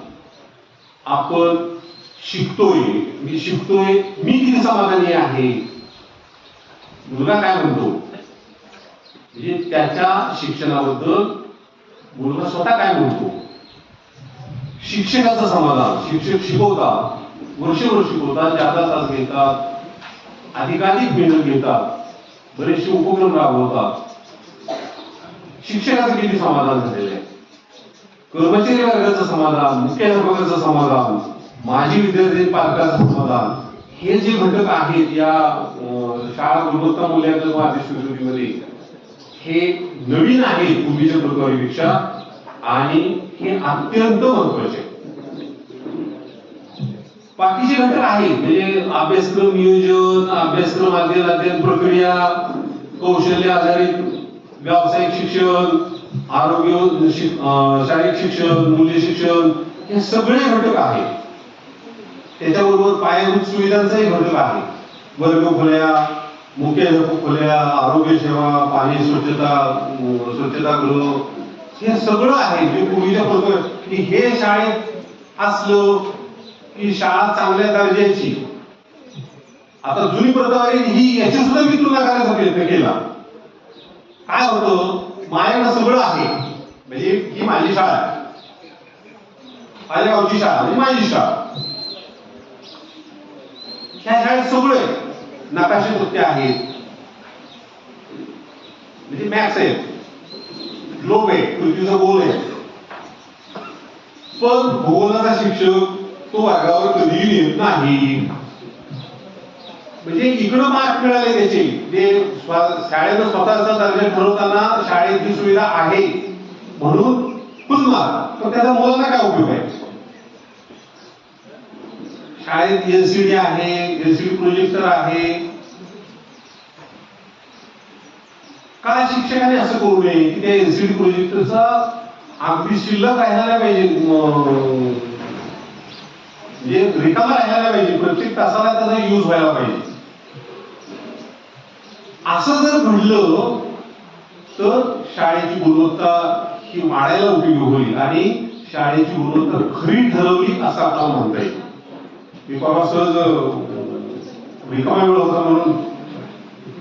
आपण शिकतोय, मी शिकतोय, मी किती समाधानी आहे, मुलगा काय म्हणतो, म्हणजे त्याच्या शिक्षणाबद्दल मुलगा स्वतः काय म्हणतो. शिक्षकाचं समाधान, शिक्षक शिकवतात, वर्षभर शिकवतात, जादा तास घेतात, अधिकाधिक मेहनत घेतात, बरेचसे उपक्रम राबवतात. शिक्षकाचं किती समाधान झालेलं आहे, कर्मचारी वर्गाचं समाधान, मुख्याध्यापकाचं समाधान, माजी विद्यार्थी पालकाचं समाधान, हे जे घटक आहेत या शाळा गुणवत्ता मूल्यांकन व अधिस्वीकृतीमध्ये हे नवीन आहे पूर्वीच्या प्रतवारीपेक्षा आणि हे अत्यंत महत्वाचे. बाकीचे घटक आहेत म्हणजे अभ्यासक्रम नियोजन, अभ्यासक्रम अध्ययन प्रक्रिया, कौशल्य आधारित व्यावसायिक शिक्षण, आरोग्य, शारीरिक शिक्षण, मूल्य शिक्षण, हे सगळे घटक आहेत. त्याच्याबरोबर पायाभूत सुविधांचाही घटक आहे. वर्ग खोल्या, मुख्याध्यापक खोल्या, आरोग्य सेवा, पाणी, स्वच्छतागृह, हे सगळं आहे जे पूर्वीच्या प्रकारे. हे शाळेत असलं की शाळा चांगल्या दर्जाची. आता जुनी प्रतवारी ही याची सुद्धा मी तुलना करायचा प्रयत्न केला. काय होतं, माझ्याकडे सगळं आहे, म्हणजे ही माझी शाळा आहे, माझ्या गावची शाळा म्हणजे माझी शाळा. ह्या शाळेत सगळे नकाशे पत्ते आहेत, म्हणजे मॅप्स आहेत, ग्लोब आहे, पृथ्वीचा गोल आहे. पण भूगोलाचा शिक्षक तो वर्गावर कधीही येत नाही. म्हणजे इकडं मार्क मिळाले त्याचे, जे शाळेनं स्वतःचा दर्जा ठरवताना शाळेत जी सुविधा आहे म्हणून फुल मार्क, पण त्याचा मुलांना काय उपयोग आहे? शाळेत एलसीडी आहे, एलसीडी प्रोजेक्टर आहे. काय शिक्षकाने असं करू नये की त्या एलसीडी प्रोजेक्टरचा अगदी शिल्लक राहायला नाही पाहिजे, म्हणजे रिकामा राहायला नाही पाहिजे, प्रत्येक तासाला त्याचा यूज व्हायला पाहिजे. असं जर घडलं तर शाळेची गुणवत्ता ही वाढायला उपयोग होईल आणि शाळेची गुणवत्ता खरी ठरवली असं आपल्याला म्हणता येईल. मी परवा सहज रिकामा वेळ होता म्हणून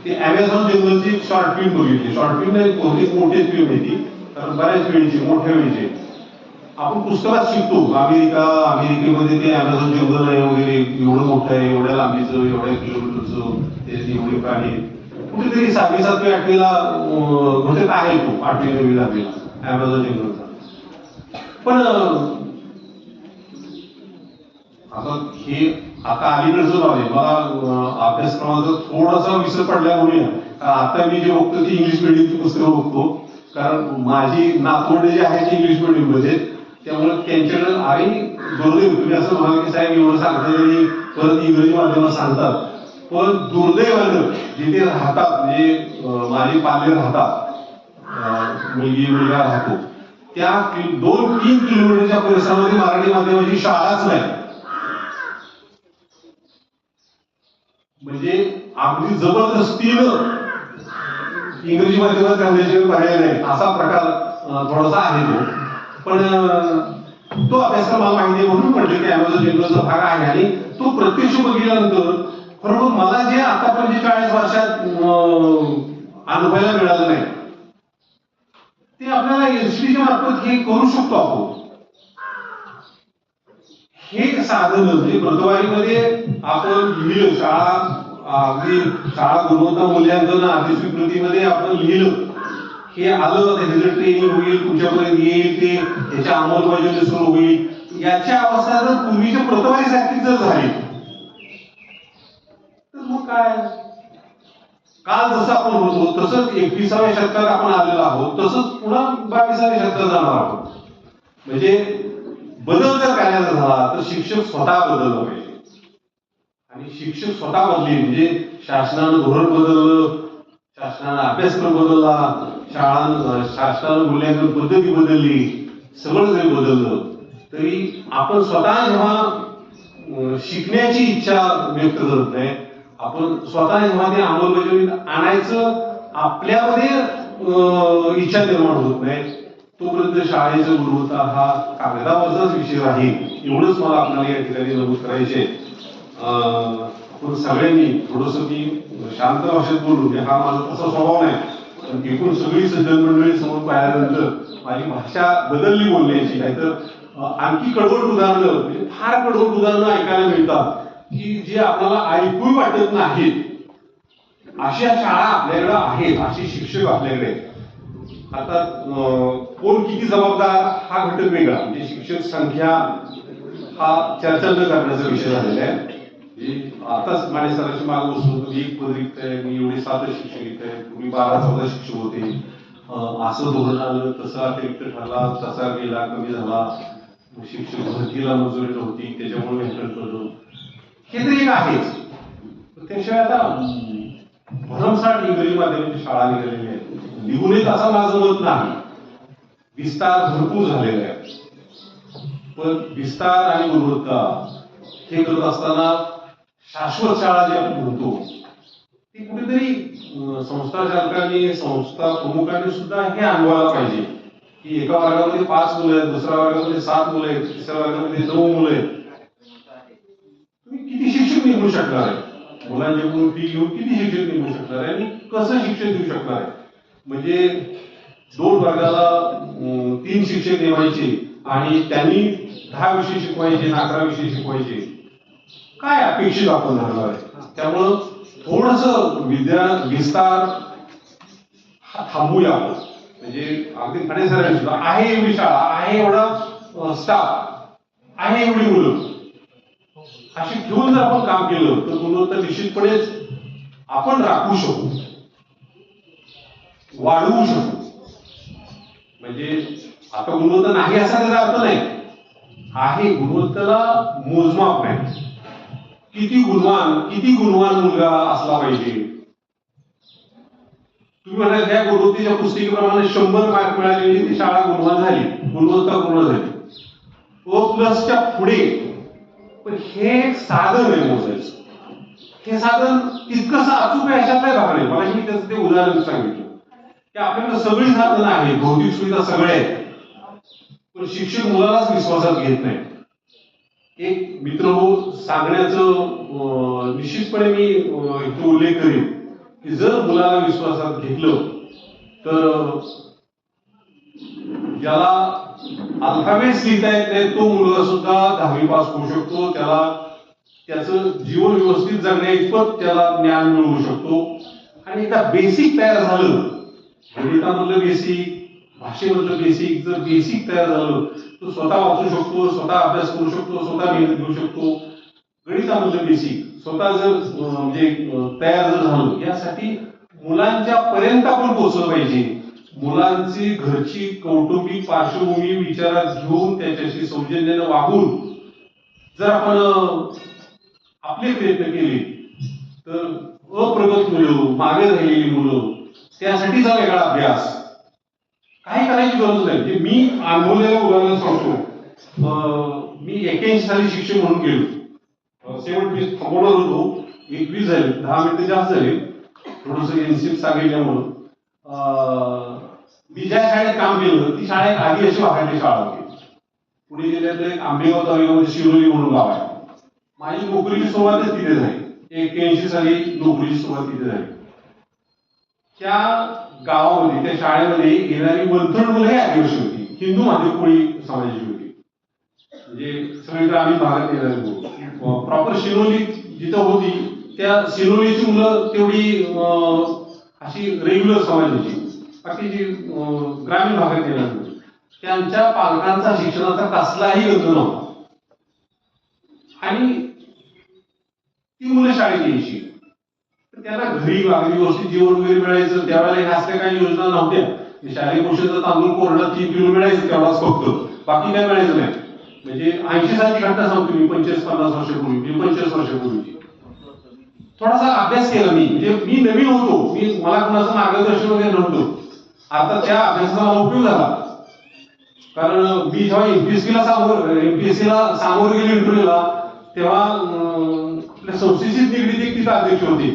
ते अमेझॉन जंगलची शॉर्ट फिल्म बघितली. शॉर्ट फिल्म नाही, बहुतेक मोठी फिल्म आहे ती, कारण बऱ्याच वेळची, मोठ्या वेळची. आपण पुस्तकात शिकतो अमेरिकेमध्ये ते अमेझॉन जंगल आहे वगैरे, एवढं मोठं आहे, एवढ्या लांबीचं, एवढ्या किलोमीटरचं, ते एवढे प्राणी. कुठेतरी 6वी 7वी 8वीला घटक आहे तो, 8वी 9वी 10वीला अमेझॉन जंगलचा. पण आता अलीकडचं नॉलेज मला अभ्यासक्रमाचा थोडासा विसर पडल्यामुळे आता मी जे बघतो ती इंग्लिश मिडियमची पुस्तकं बघतो, कारण माझी नातवंडे जे आहेत ती इंग्लिश मिडियम मध्ये, त्यामुळे त्यांच्याकडे आणि दुर्दैव, तुम्ही असं म्हणाल की साहेब एवढं सांगतात आणि परत इंग्रजी माध्यमात सांगतात, पण दुर्दैवानं जिथे राहतात, म्हणजे माझे पाले राहतात, मुलगा राहतो, त्या 2-3 किलोमीटरच्या परिसरामध्ये मराठी माध्यमाची शाळाच नाही. म्हणजे अगदी जबरदस्तीनं इंग्रजी माध्यमात घालण्याचे पर्याय नाही, असा प्रकार थोडासा आहे तो. पण तो अभ्यासक्रम मला माहिती आहे म्हणून म्हटलं की अमेझॉन जंगलचा भाग आहे, आणि तो प्रत्यक्ष बघितल्यानंतर खरोखर मला जे आता 45 वर्षात अनुभवायला मिळालं नाही ते आपल्याला एलसीडीच्या मार्फत हे करू शकतो आपण. हे साधन म्हणजे प्रतवारीमध्ये आपण लिहिलं, अगदी शाळा गुणवत्ता मूल्यांकन आधी स्वीकृतीमध्ये आपण लिहिलं, हे आलं, त्याचं ट्रेनिंग होईल, तुमच्यापर्यंत येईल, ते त्याच्या अंमलबजावणी सुरू होईल. याची अवस्था जर पूर्वीच्या प्रतवारीसारखी जर झाली तर मग काय, काल जसं आपण होतो तसंच 21व्या शतकात आपण आलेलो आहोत, तसंच पुन्हा 22व्या शतकात जाणार आहोत. म्हणजे बदल जर करायचा झाला तर शिक्षक स्वतः बदललं पाहिजे, आणि शिक्षक स्वतः बदलले म्हणजे शासनानं धोरण बदललं, शासनानं अभ्यासक्रम बदलला, शासनानं मूल्यांकन पद्धती बदलली, सगळं जरी बदललं तरी आपण स्वतः जेव्हा शिकण्याची इच्छा व्यक्त करत नाही, आपण स्वतः जेव्हा ते अंमलबजावणीत आणायचं आपल्यामध्ये इच्छा निर्माण होत नाही, तोपर्यंत शाळेचा गुणवत्ता हा कागदावरचाच विषय राहील. एवढंच मला आपल्याला या ठिकाणी नमूद करायचे. आपण सगळ्यांनी थोडस मी शांत भाषेत बोलू, हा माझा तसा स्वभाव नाही, पण एकूण सगळी सज्जन मंडळी समोर पाहिल्यानंतर माझी भाषा बदलली बोलण्याची. नाहीतर आणखी कडवट उदाहरणं, म्हणजे फार कडवट उदाहरणं ऐकायला मिळतात की जे आपल्याला ऐकू वाटत नाहीत. अशा शाळा आपल्याकडे आहेत, असे शिक्षक आपल्याकडे. आता कोण किती जबाबदार हा घटक वेगळा, म्हणजे शिक्षक संख्या हा चर्चा न करण्याचा विषय झालेला आहे. आताच माझ्या सरांची मागं बसलो होतो, एक पद रिक्त आहे, मी एवढे 7 शिक्षक रिक्त आहेत, पूर्वी 12-14 शिक्षक होते. असं धोरण आलं, तसा रिक्त ठरला, तसा गेला, कमी झाला, शिक्षक भरतीला मंजुरी नव्हती, त्याच्यामुळे हेल्प करतो. हे तर एक आहेच. त्याशिवाय आता भरमसाठ इंग्रजी माध्यमाची शाळा निघालेली आहे, निघून येत असं माझं मत नाही. विस्तार भरपूर झालेला आहे, पण विस्तार आणि गुणवत्ता हे करत असताना शाश्वत शाळा जी आपण म्हणतो ती कुठेतरी संस्था चालकांनी, संस्था प्रमुखांनी सुद्धा हे अनुभवायला पाहिजे की एका वर्गामध्ये 5 मुलं आहेत, दुसऱ्या वर्गामध्ये 7 मुलं आहेत, तिसऱ्या वर्गामध्ये 9 मुलं आहेत. तुम्ही किती शिक्षक नेमू शकणार आहे? मुलांच्याकडून फी घेऊन किती शिक्षक नेमू शकणार आहे आणि कसं शिक्षण देऊ शकणार आहे? म्हणजे 2 वर्गाला 3 शिक्षक नेमायचे आणि त्यांनी 10 विषय शिकवायचे, 11 विषय शिकवायचे, काय अपेक्षित आपण धरणार आहे? त्यामुळं थोडस विद्या विस्तार हा थांबूया आपण. म्हणजे अगदी खडे सरांनी सुद्धा आहे एवढी शाळा, आहे एवढा स्टाफ, आहे एवढी मुलं, अशी ठेवून जर आपण काम केलं तर गुणवत्ता निश्चितपणेच आपण राखू शकू, वाढवू शकू. म्हणजे आता गुणवत्ता नाही असा त्याचा अर्थ नाही, आहे, गुणवत्तेला मोजमाप नाही. किती गुणवान मुलगा असला पाहिजे. तुम्ही म्हणाल त्या गुणवत्तेच्या पुस्तिकेप्रमाणे 100 मार्क मिळाले ती शाळा गुणवान झाली, गुणवत्ता पूर्ण झाली. +च्या पुढे. पण हे साधन आहे मोजायचं, हे साधन तितकंसं अचूक आहे अशात नाही भाग नाही. मला मी त्याचं ते उदाहरण सांगितलं की आपल्याकडे सगळी साधनं आहेत, भौतिक सुविधा सगळे आहेत, पण शिक्षक मुलालाच विश्वासात घेत नाही. एक मित्र हो सांगण्याचं निश्चितपणे मी इथे उल्लेख करेन की जर मुलाला विश्वासात घेतलं तर ज्याला अल्फाबेट्स लिहिता येत नाही तो मुलगा सुद्धा 10वी पास होऊ शकतो. त्याला त्याचं जीवन व्यवस्थित जगण्या इतपत त्याला ज्ञान मिळवू शकतो. आणि एकदा बेसिक तयार झालं, गणितामधलं बेसिक, भाषेमधलं बेसिक, जर बेसिक तयार झालं तो स्वतः वाचू शकतो, स्वतः अभ्यास करू शकतो, स्वतः मेहनत घेऊ शकतो. गणितामधलं बेसिक स्वतः जर म्हणजे तयार जर झालं, यासाठी मुलांच्या पर्यंत आपण पोहोचलं पाहिजे. मुलांची घरची कौटुंबिक पार्श्वभूमी विचारात घेऊन त्याच्याशी सौजन्यानं वागून जर आपण आपले प्रयत्न केले तर अप्रगत मुलं, मागे राहिलेली मुलं, त्यासाठीचा वेगळा अभ्यास, काही करायची गरज नाही. म्हणजे मी अनुभवलेलं उदाहरण सांगतो. मी 81 साली शिक्षक म्हणून गेलो, 70 थांबवणार होतो, 21 झाले, 10 मिनिटं जास्त झाले, थोडस एनसीप सांगितल्यामुळं. मी ज्या शाळेत काम केलं ती शाळा एक आधी अशी वाहण्याची शाळा होती. पुणे जिल्ह्यातलं एक आंबेगाव तालुक्यामध्ये शिरोली म्हणून गाव आहे. माझी नोकरीची सुरुवातच तिथे झाली, 81 साली नोकरीची सुरुवात तिथे झाली. त्या गावामध्ये, त्या शाळेमध्ये येणारी वंथड मुलं ही आदिवासी होती, हिंदू माध्यम कोळी समाजाची होती. म्हणजे सगळी ग्रामीण भागात येणारी मुलं. प्रॉपर शिरोली जिथं होती त्या शिरोलीची मुलं तेवढी अशी रेग्युलर समाजाची, बाकी जी ग्रामीण भागात येणारी मुलं, त्यांच्या पालकांचा शिक्षणाचा कसलाही गंध नव्हता. आणि ती मुलं शाळेत यायची, त्याला घरी अगदी व्यवस्थित जेवण वगैरे मिळायचं. त्यावेळेला ह्या असल्या काही योजना नव्हत्या. शालेय पोषणाचा तांदूळ कोरडा 3 किलो मिळायचं, तेवढाच फक्त, बाकी काय मिळायचं नाही. म्हणजे 80 सालची घटना सांगतो मी, 25-50 वर्षापूर्वी, 25 वर्षापूर्वी. थोडासा अभ्यास केला मी, म्हणजे मी नवीन होतो, मला कोणाचं मार्गदर्शन वगैरे नव्हतं. आता त्या अभ्यासाचा मला उपयोग झाला, कारण मी जेव्हा एमपीएससीला सामोर गेलो इंटरव्ह्यूला, तेव्हा आपल्या संस्थेशी निगडीत एक तिथं अध्यक्ष होते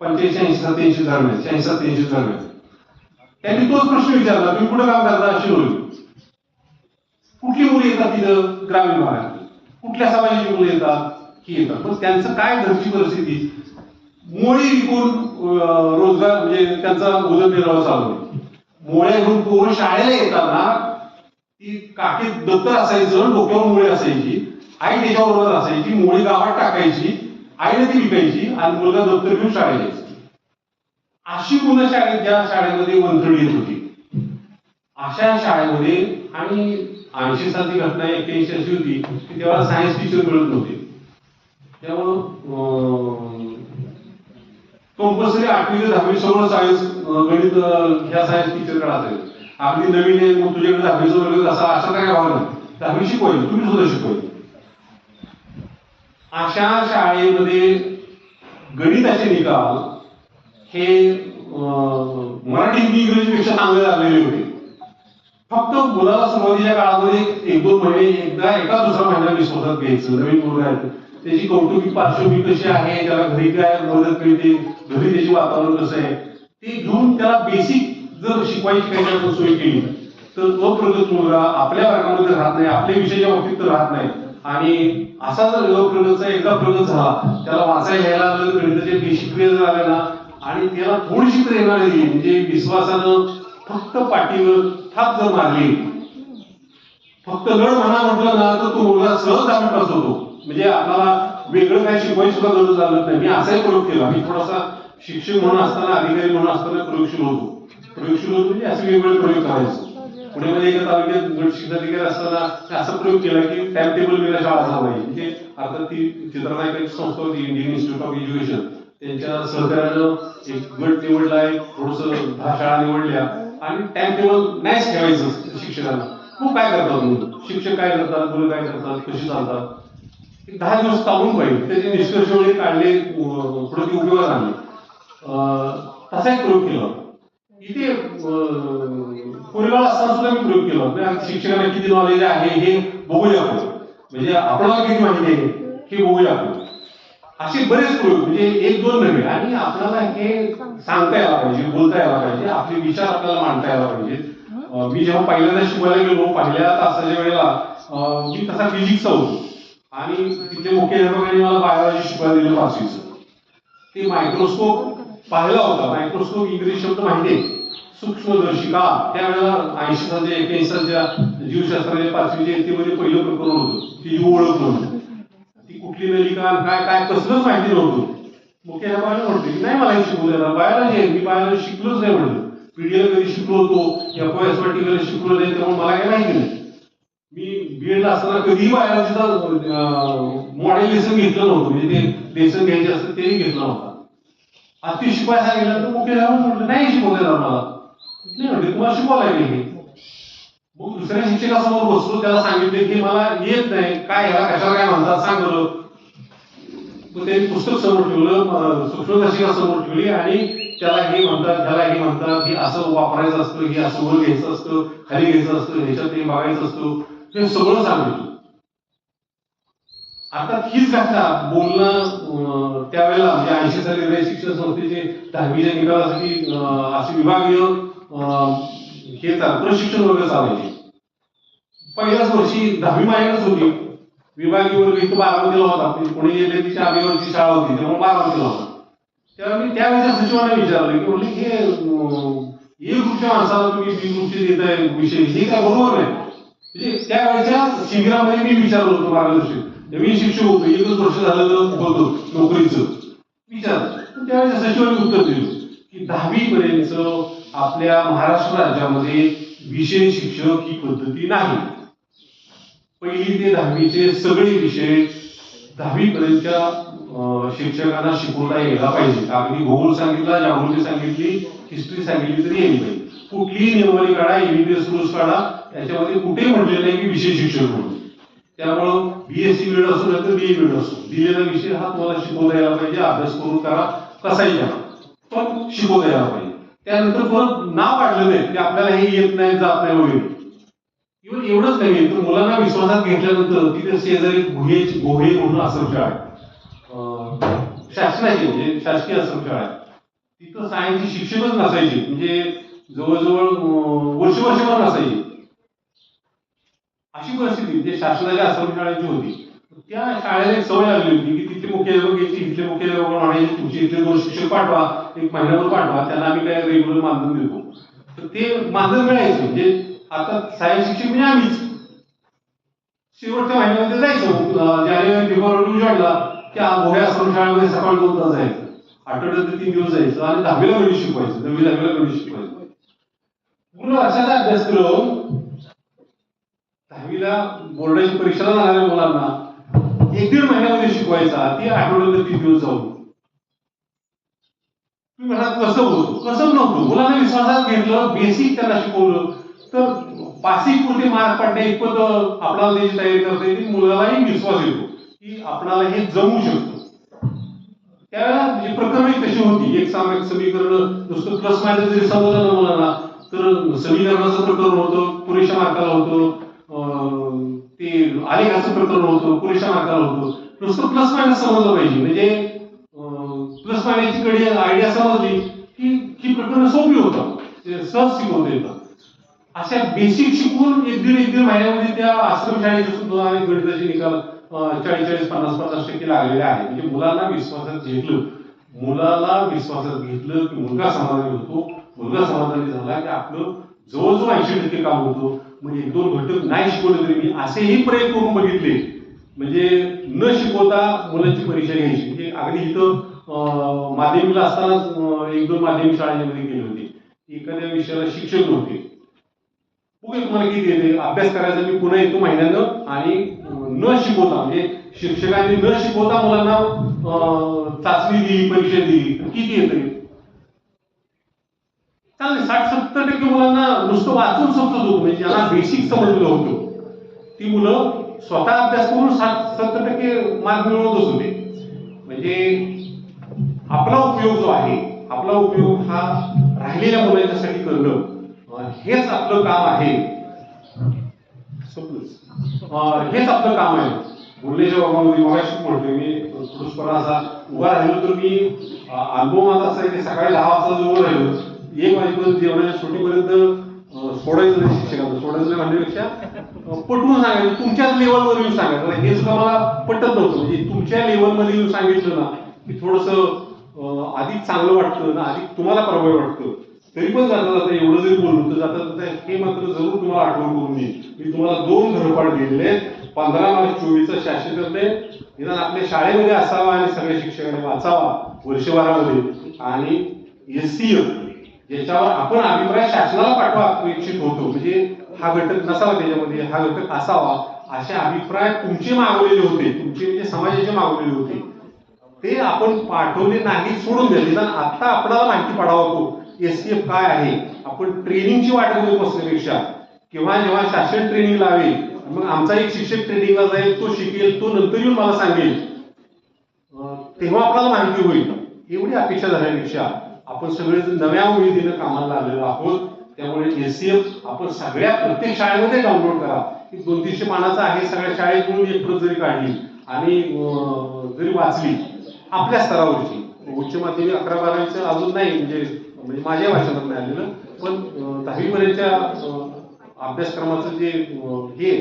85-87 दरम्यान, 86-87 दरम्यान. त्यांनी तोच प्रश्न विचारला, तुम्ही कुठं काम करता? शिरोली. कुठली मुलं येतात तिथं? ग्रामीण भागात. कुठल्या समाजाची मुलं येतात? ही येतात. पण त्यांचं काय घरची परिस्थिती, मोळी विकून रोजगार, म्हणजे त्यांचा उदरनिर्वाह चालू आहे. मोळ्या घेऊन पोरं शाळेला येताना ती काकी दप्तर असायचं, डोक्यावर मोळी असायची, आई त्याच्याबरोबर असायची, मोळी गावात टाकायची, आईने ती विकायची आणि मुलगा दप्तर घेऊन शाळेत यायचा. अशी मुलं शाळेत, ज्या शाळेमध्ये वंथडी येत होती, अशा शाळेमध्ये. आणि 80 सालची घटना 81 अशी होती की तेव्हा सायन्स टीचर मिळत नव्हते. त्यामुळं कंपल्सरी 8वी ते 10वी सगळं सायन्स, गणित ह्या सायन्स टीचरकडे असायचं. अगदी नवीन आहे मग तुझ्याकडे 10वीचं वर्ग असा काय भाग नाही, 10वी शिकवायची, तुम्ही सुद्धा शिकवायची. अशा शाळेमध्ये गणिताचे निकाल हे मराठी हिंदी इंग्रजीपेक्षा चांगले झालेले होते. फक्त मुलाला सुरुवातीच्या काळामध्ये एक दोन महिने एकदा एका दुसरा महिना विश्वासात घ्यायचं. नवीन मुलगा आहे त्याची कौटुंबिक पार्श्वभूमी कशी आहे, त्याला घरी काय मदत मिळते, घरी त्याचे वातावरण कसं आहे ते घेऊन त्याला बेसिक जर शिकवायची काही आपण सोय केली तर तो प्रगत मुलगा आपल्या वर्गामध्ये राहत नाही, आपल्या विषयाच्या बाबतीत तर राहत नाही. आणि असा जर प्रगतचा एकदा प्रगत झाला, त्याला वाचायला घ्यायला गणिताचे बेसिक क्रिया जर आल्या ना आणि त्याला थोडीशी प्रेरणा दिली, म्हणजे विश्वासानं फक्त पाठीवर थाप जर मारली, फक्त लढ म्हणा म्हटलं ना तर तो मुलगा सहज आम्ही पास होतो. म्हणजे आपल्याला वेगळं काही शिकवायची सुद्धा गरज लागत नाही. मी असाही प्रयोग केला. मी थोडासा शिक्षक म्हणून असताना, अधिकारी म्हणून असताना प्रयोगशील होतो म्हणजे असे वेगवेगळे प्रयोग करायचो. पुण्यामध्ये एका तालुक्यात गट शिक्षणाधिकारी असताना असा प्रयोग केला की टाइम टेबल वेळेला शाळा झाला पाहिजे. म्हणजे अर्थात ती चित्रनायकाची संस्था होती, इंडियन इन्स्टिट्यूट ऑफ एज्युकेशन, त्यांच्या सहकार्यानं एक गट निवडलाय, थोडस 10 शाळा निवडल्या आणि टाइम टेबल नाहीच ठेवायचं शिक्षकांना. मग काय करतात मुलं, शिक्षक काय करतात, मुलं काय करतात, कशी चालतात, 10 दिवस चालून पाहिजे. त्याचे निष्कर्ष वगैरे काढले, थोडं ते उपयोगात आणले. तसा एक प्रयोग केला इथे. कोरेगाव असताना सुद्धा मी प्रयोग केला. शिक्षकांना किती नॉलेज आहे हे बघूया आपण, म्हणजे आपल्याला किती माहिती आहे हे बघूया आपण. असे बरेच प्रयोग, म्हणजे एक दोन नव्हे. आणि आपल्याला हे सांगता यायला पाहिजे, बोलता यायला पाहिजे, आपले विचार आपल्याला मांडता यायला पाहिजे. मी जेव्हा पहिल्यांदा शिकवायला गेलो, पहिल्या तासाच्या वेळेला मी तसा फिजिक्सचा होतो आणि तिथे मुख्याध्यापकांनी मला बायोलॉजी शिकवायला दिलं 5वीचं. ते मायक्रोस्कोप पाहिला होता. मायक्रोस्कोप इंग्रजी शब्द माहिती आहे, सूक्ष्मदर्शिका. त्यावेळेला 80 सालच्या 81 सालच्या जीवशास्त्राच्या 5वीच्या इयत्तेमध्ये पहिलं प्रकरण होतं, ती ओळख म्हणून. ती कुठली नलिका काय काय कसलंच माहिती नव्हतं. मुख्याध्यापकाने म्हटलं की नाही मला हे शिकवू द्या, बायोलॉजी आहे, मी बायोलॉजी शिकलोच नाही म्हटलं. पीडीएला कधी शिकलो होतो, FOSYT कधी शिकलो नाही, त्यामुळे मला काही माहिती नाही. मी बीएडला असताना कधीही बायोलॉजीचा मॉडेल लेसन घेतलं नव्हतं, म्हणजे ते लेसन घ्यायचे असतं तेही घेतलं नव्हतं. अति शिकवायला सांगितलं तर मुख्याध्यापक म्हटलं नाही शिकवता मला. नाही म्हटलं तुम्हाला शिकवायला लागेल. मग दुसऱ्या शिक्षकासमोर बसलो, त्याला सांगितले की मला येत नाही, काय ह्याला कशाला काय म्हणतात सांग बरं. मग त्यांनी पुस्तक समोर ठेवलं, सूक्ष्मदर्शिका समोर ठेवली आणि त्याला हे म्हणतात, त्याला हे म्हणतात, हे असं वापरायचं असतं, हे असं वर घ्यायचं असतं, खाली घ्यायचं असतं, ह्याच्यात ते बघायचं असतं, हे सगळं सांगितलं. आता हीच घटना बोलणं त्यावेळेला म्हणजे 80 साली रयत शिक्षण संस्थेचे 10वीच्या निकालासाठी असे विभागीय हे प्रशिक्षण वर्ग चालायचे. पहिल्याच वर्षी 10वी माझ्याकडेच होती. विभागीय वर्ग इथं 12वीला होता, पुणे जिल्ह्याची आबेवरची शाळा होती त्यामुळे 12वीला होता. तेव्हा मी त्यावेळेच्या सचिवांना विचारलं की म्हणले हे ए ग्रुपच्या माणसाला तुम्ही बी ग्रुपचे देताय विषय, हे काय बरोबर नाही. म्हणजे त्यावेळेच्या शिबिरामध्ये मी विचारलं होतं मार्गदर्शक, नवीन शिक्षक होतो, 1च वर्ष झालं होतं नोकरीचं, विचारलं. त्यावेळेच्या सचिवांनी उत्तर दिलं की 10वी पर्यंत आपल्या महाराष्ट्र राज्यामध्ये विषय शिक्षक ही पद्धती नाही. पहिली ते 10वीचे सगळे विषय 10वी पर्यंतच्या शिक्षकांना शिकवता यायला पाहिजे. अगदी भूगोल सांगितला, जागृती सांगितली, हिस्ट्री सांगितली तरी यायला पाहिजे. कुठलीही नियमावली काढा, EVPS रूल्स काढा, त्याच्यामध्ये कुठेही म्हटलेलं नाही की विषय शिक्षक म्हणून. त्यामुळं BSc वेळ असो नाही तर BA वेळ असो, दिलेला विषय हा तुम्हाला शिकवता यायला पाहिजे. अभ्यास करून करा, कसाही करा, पण शिकवता यायला पाहिजे. त्यानंतर परत नाव काढलं नाही की आपल्याला हे येत नाही, जात नाही वगैरे. इव्हन एवढंच नाही तर मुलांना विश्वासात घेतल्यानंतर तिथे शेजारी गोहे म्हणून आश्रमशाळा आहे, शासनाची म्हणजे शासकीय आश्रमशाळा आहे. तिथं सायन्सची शिक्षकच नसायची, म्हणजे जवळजवळ वर्षभर नसायची. अशी परिस्थिती म्हणजे शासनाच्या आश्रमशाळेची होती. त्या शाळेला एक सवय लागली होती की तिथले मुख्याध्यापक यायचे, इथले मुख्याध्यापक म्हणायचे तुमचे इथले 2 शिक्षक पाठवा, 1 महिन्याभर पाठवा, त्यांना आम्ही काय रेग्युलर मानधन देतो. तर ते मानधन मिळायचं. म्हणजे आता सायन्स शिक्षक म्हणजे आम्हीच शेवटच्या महिन्यामध्ये जायचो. जानेवारी फेब्रुवारी उजाडला की गोह्या आश्रमशाळेमध्ये सकाळी 2 तास जायचं, आठवड्यात 3 दिवस जायचं आणि 10वीला गणित शिकवायचं, 10वीला गणित शिकवायचं. पूर्ण वर्षाचा अभ्यासक्रम 10वीला बोर्डाची परीक्षेला जाणाऱ्या मुलांना 1-1.5 महिन्यामध्ये शिकवायचा, ती आठवड्यात 3 दिवस जाऊन. तुम्ही म्हणा कसं होतं, कसं नव्हतं. मुलांना विश्वासात घेतलं, बेसिक त्यांना शिकवलं तर पासिंग पुरते मार्क पडण्या इतपत आपल्याला त्याची तयारी करता येते. मुलालाही विश्वास येतो की आपल्याला हे जमू शकतं. त्यावेळेला म्हणजे प्रकरणे कशी होती, एक सामायिक समीकरण नुसतं प्लस मायनस जरी समजलं ना मुलांना तर समीकरणाचं प्रकरण होतं पुरेशा मार्काला होतं, ते आलेखाचं प्रकरण होतं पुरेशा मार्काला होतं. नुसतं प्लस मायनस समजलं पाहिजे, म्हणजे प्लस मायनसची कडे आयडिया समजली की ही प्रकरण सोपी होतं, सहज शिकवता येतं. अशा बेसिक शिकवून एक दीड महिन्यामध्ये त्या आश्रमशाळेचे सुद्धा आणि गणिताचे निकाल 40-50% लागलेले आहे. म्हणजे मुलाला विश्वासात घेतलं की मुलगा समाधानी होतो, मुलगा समाधानी झाला की आपलं जवळजवळ 80% काम होतो. म्हणजे 1-2 घटक नाही शिकवले तरी मी असेही प्रयत्न करून बघितले, म्हणजे न शिकवता मुलांची परीक्षा घ्यायची. म्हणजे अगदी इथं माध्यमिकला असतानाच 1-2 माध्यमिक शाळेमध्ये गेले होते. एखाद्या विषयाला शिक्षक नव्हते, बघूया तुम्हाला किती येते. अभ्यास करायचा मी पुन्हा येतो महिन्यानं, आणि न शिकवता म्हणजे शिक्षकांनी न शिकवता मुलांना चाचणी दिली, परीक्षा दिली, किती येते? चालेल. 60-70% मुलांना नुसतं वाचून समजत होतं, म्हणजे ज्यांना बेसिक समजलेलं होतं ती मुलं स्वतः अभ्यास करून 60-70% मार्क मिळवतच होते. म्हणजे आपला उपयोग जो आहे, आपला उपयोग हा राहिलेल्या मुलांच्यासाठी करणं, हेच आपलं काम आहे. हेच आपलं काम आहे. बोलण्याच्या बाबतीमध्ये मगाशी बोलतोय मी, थोडंसं असा उभा राहिलो तर मी अनुभव माझा असा आहे की सकाळी 10 वाजता उभं राहिलो, 1 वाजेपर्यंत जेवणाच्या सुटीपर्यंत सोडायचं नाही शिक्षकांना. सोडायचं नाही म्हणण्यापेक्षा पटवून सांगायचं, तुमच्याच लेवलवर येऊन सांगायचं. हे सुद्धा मला पटत नव्हतं. म्हणजे तुमच्या लेवलमध्ये येऊन सांगितलं ना की थोडंसं अधिक चांगलं वाटतं ना, अधिक तुम्हाला प्रभावी वाटतं. तरी पण जाता एवढं जरी बोललो तर जाता हे मात्र जरूर तुम्हाला आठवण करून देईल. मी तुम्हाला 2 गृहपाठ दिलेले आहेत. 15 मार्च 24चा शास्त्रज्ञ निदान आपल्या शाळेमध्ये असावा आणि सगळ्या शिक्षकांनी वाचावा वर्षभरामध्ये. आणि एससीएफ ज्याच्यावर आपण अभिप्राय शासनाला पाठवा अपेक्षित होतो, म्हणजे हा घटक नसावा त्याच्यामध्ये, हा घटक असावा, असे अभिप्राय तुमचे मागवलेले होते, तुमचे म्हणजे समाजाचे मागवलेले होते. ते आपण पाठवले नाही, सोडून द्या. निदान आता आपल्याला माहिती पडावं तो एससीएफ काय आहे. आपण ट्रेनिंगची वाट बघत बसण्यापेक्षा किंवा जेव्हा शासन ट्रेनिंग लावेल, मग आमचा एक शिक्षक ट्रेनिंगला जाईल, तो शिकेल, तो नंतर येऊन मला सांगेल, तेव्हा आपल्याला माहिती होईल. एवढी अपेक्षा झाल्यापेक्षा आपण सगळे नव्या उमेदीनं कामाला लागलेलो आहोत. त्यामुळे एससीएफ आपण सगळ्या प्रत्येक शाळेमध्ये डाउनलोड करा. 200-300 पानाचं आहे, सगळ्या शाळेत मिळून एक प्रत जरी काढली आणि जरी वाचली आपल्या स्तरावरची, उच्च माध्यमिक 11-12चं अजून नाही, म्हणजे माझ्या वाचनात नाही आलेलं, पण 10वी पर्यंतच्या अभ्यासक्रमाचं जे हे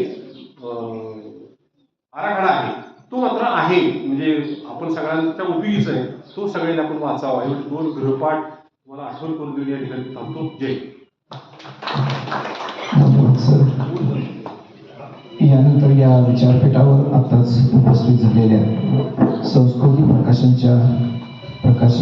आराखडा आहे तो मात्र आहे. म्हणजे आपण सगळ्यांच्या उपयोगीच आहे. तो सगळ्यांनी आपण वाचावा. एवढे 2 गृहपाठ मला आठवण करून दिली या ठिकाणी थांबतो. जय. यानंतर या विचारपीठावर आताच उपस्थित झालेल्या संस्कृती प्रकाशनच्या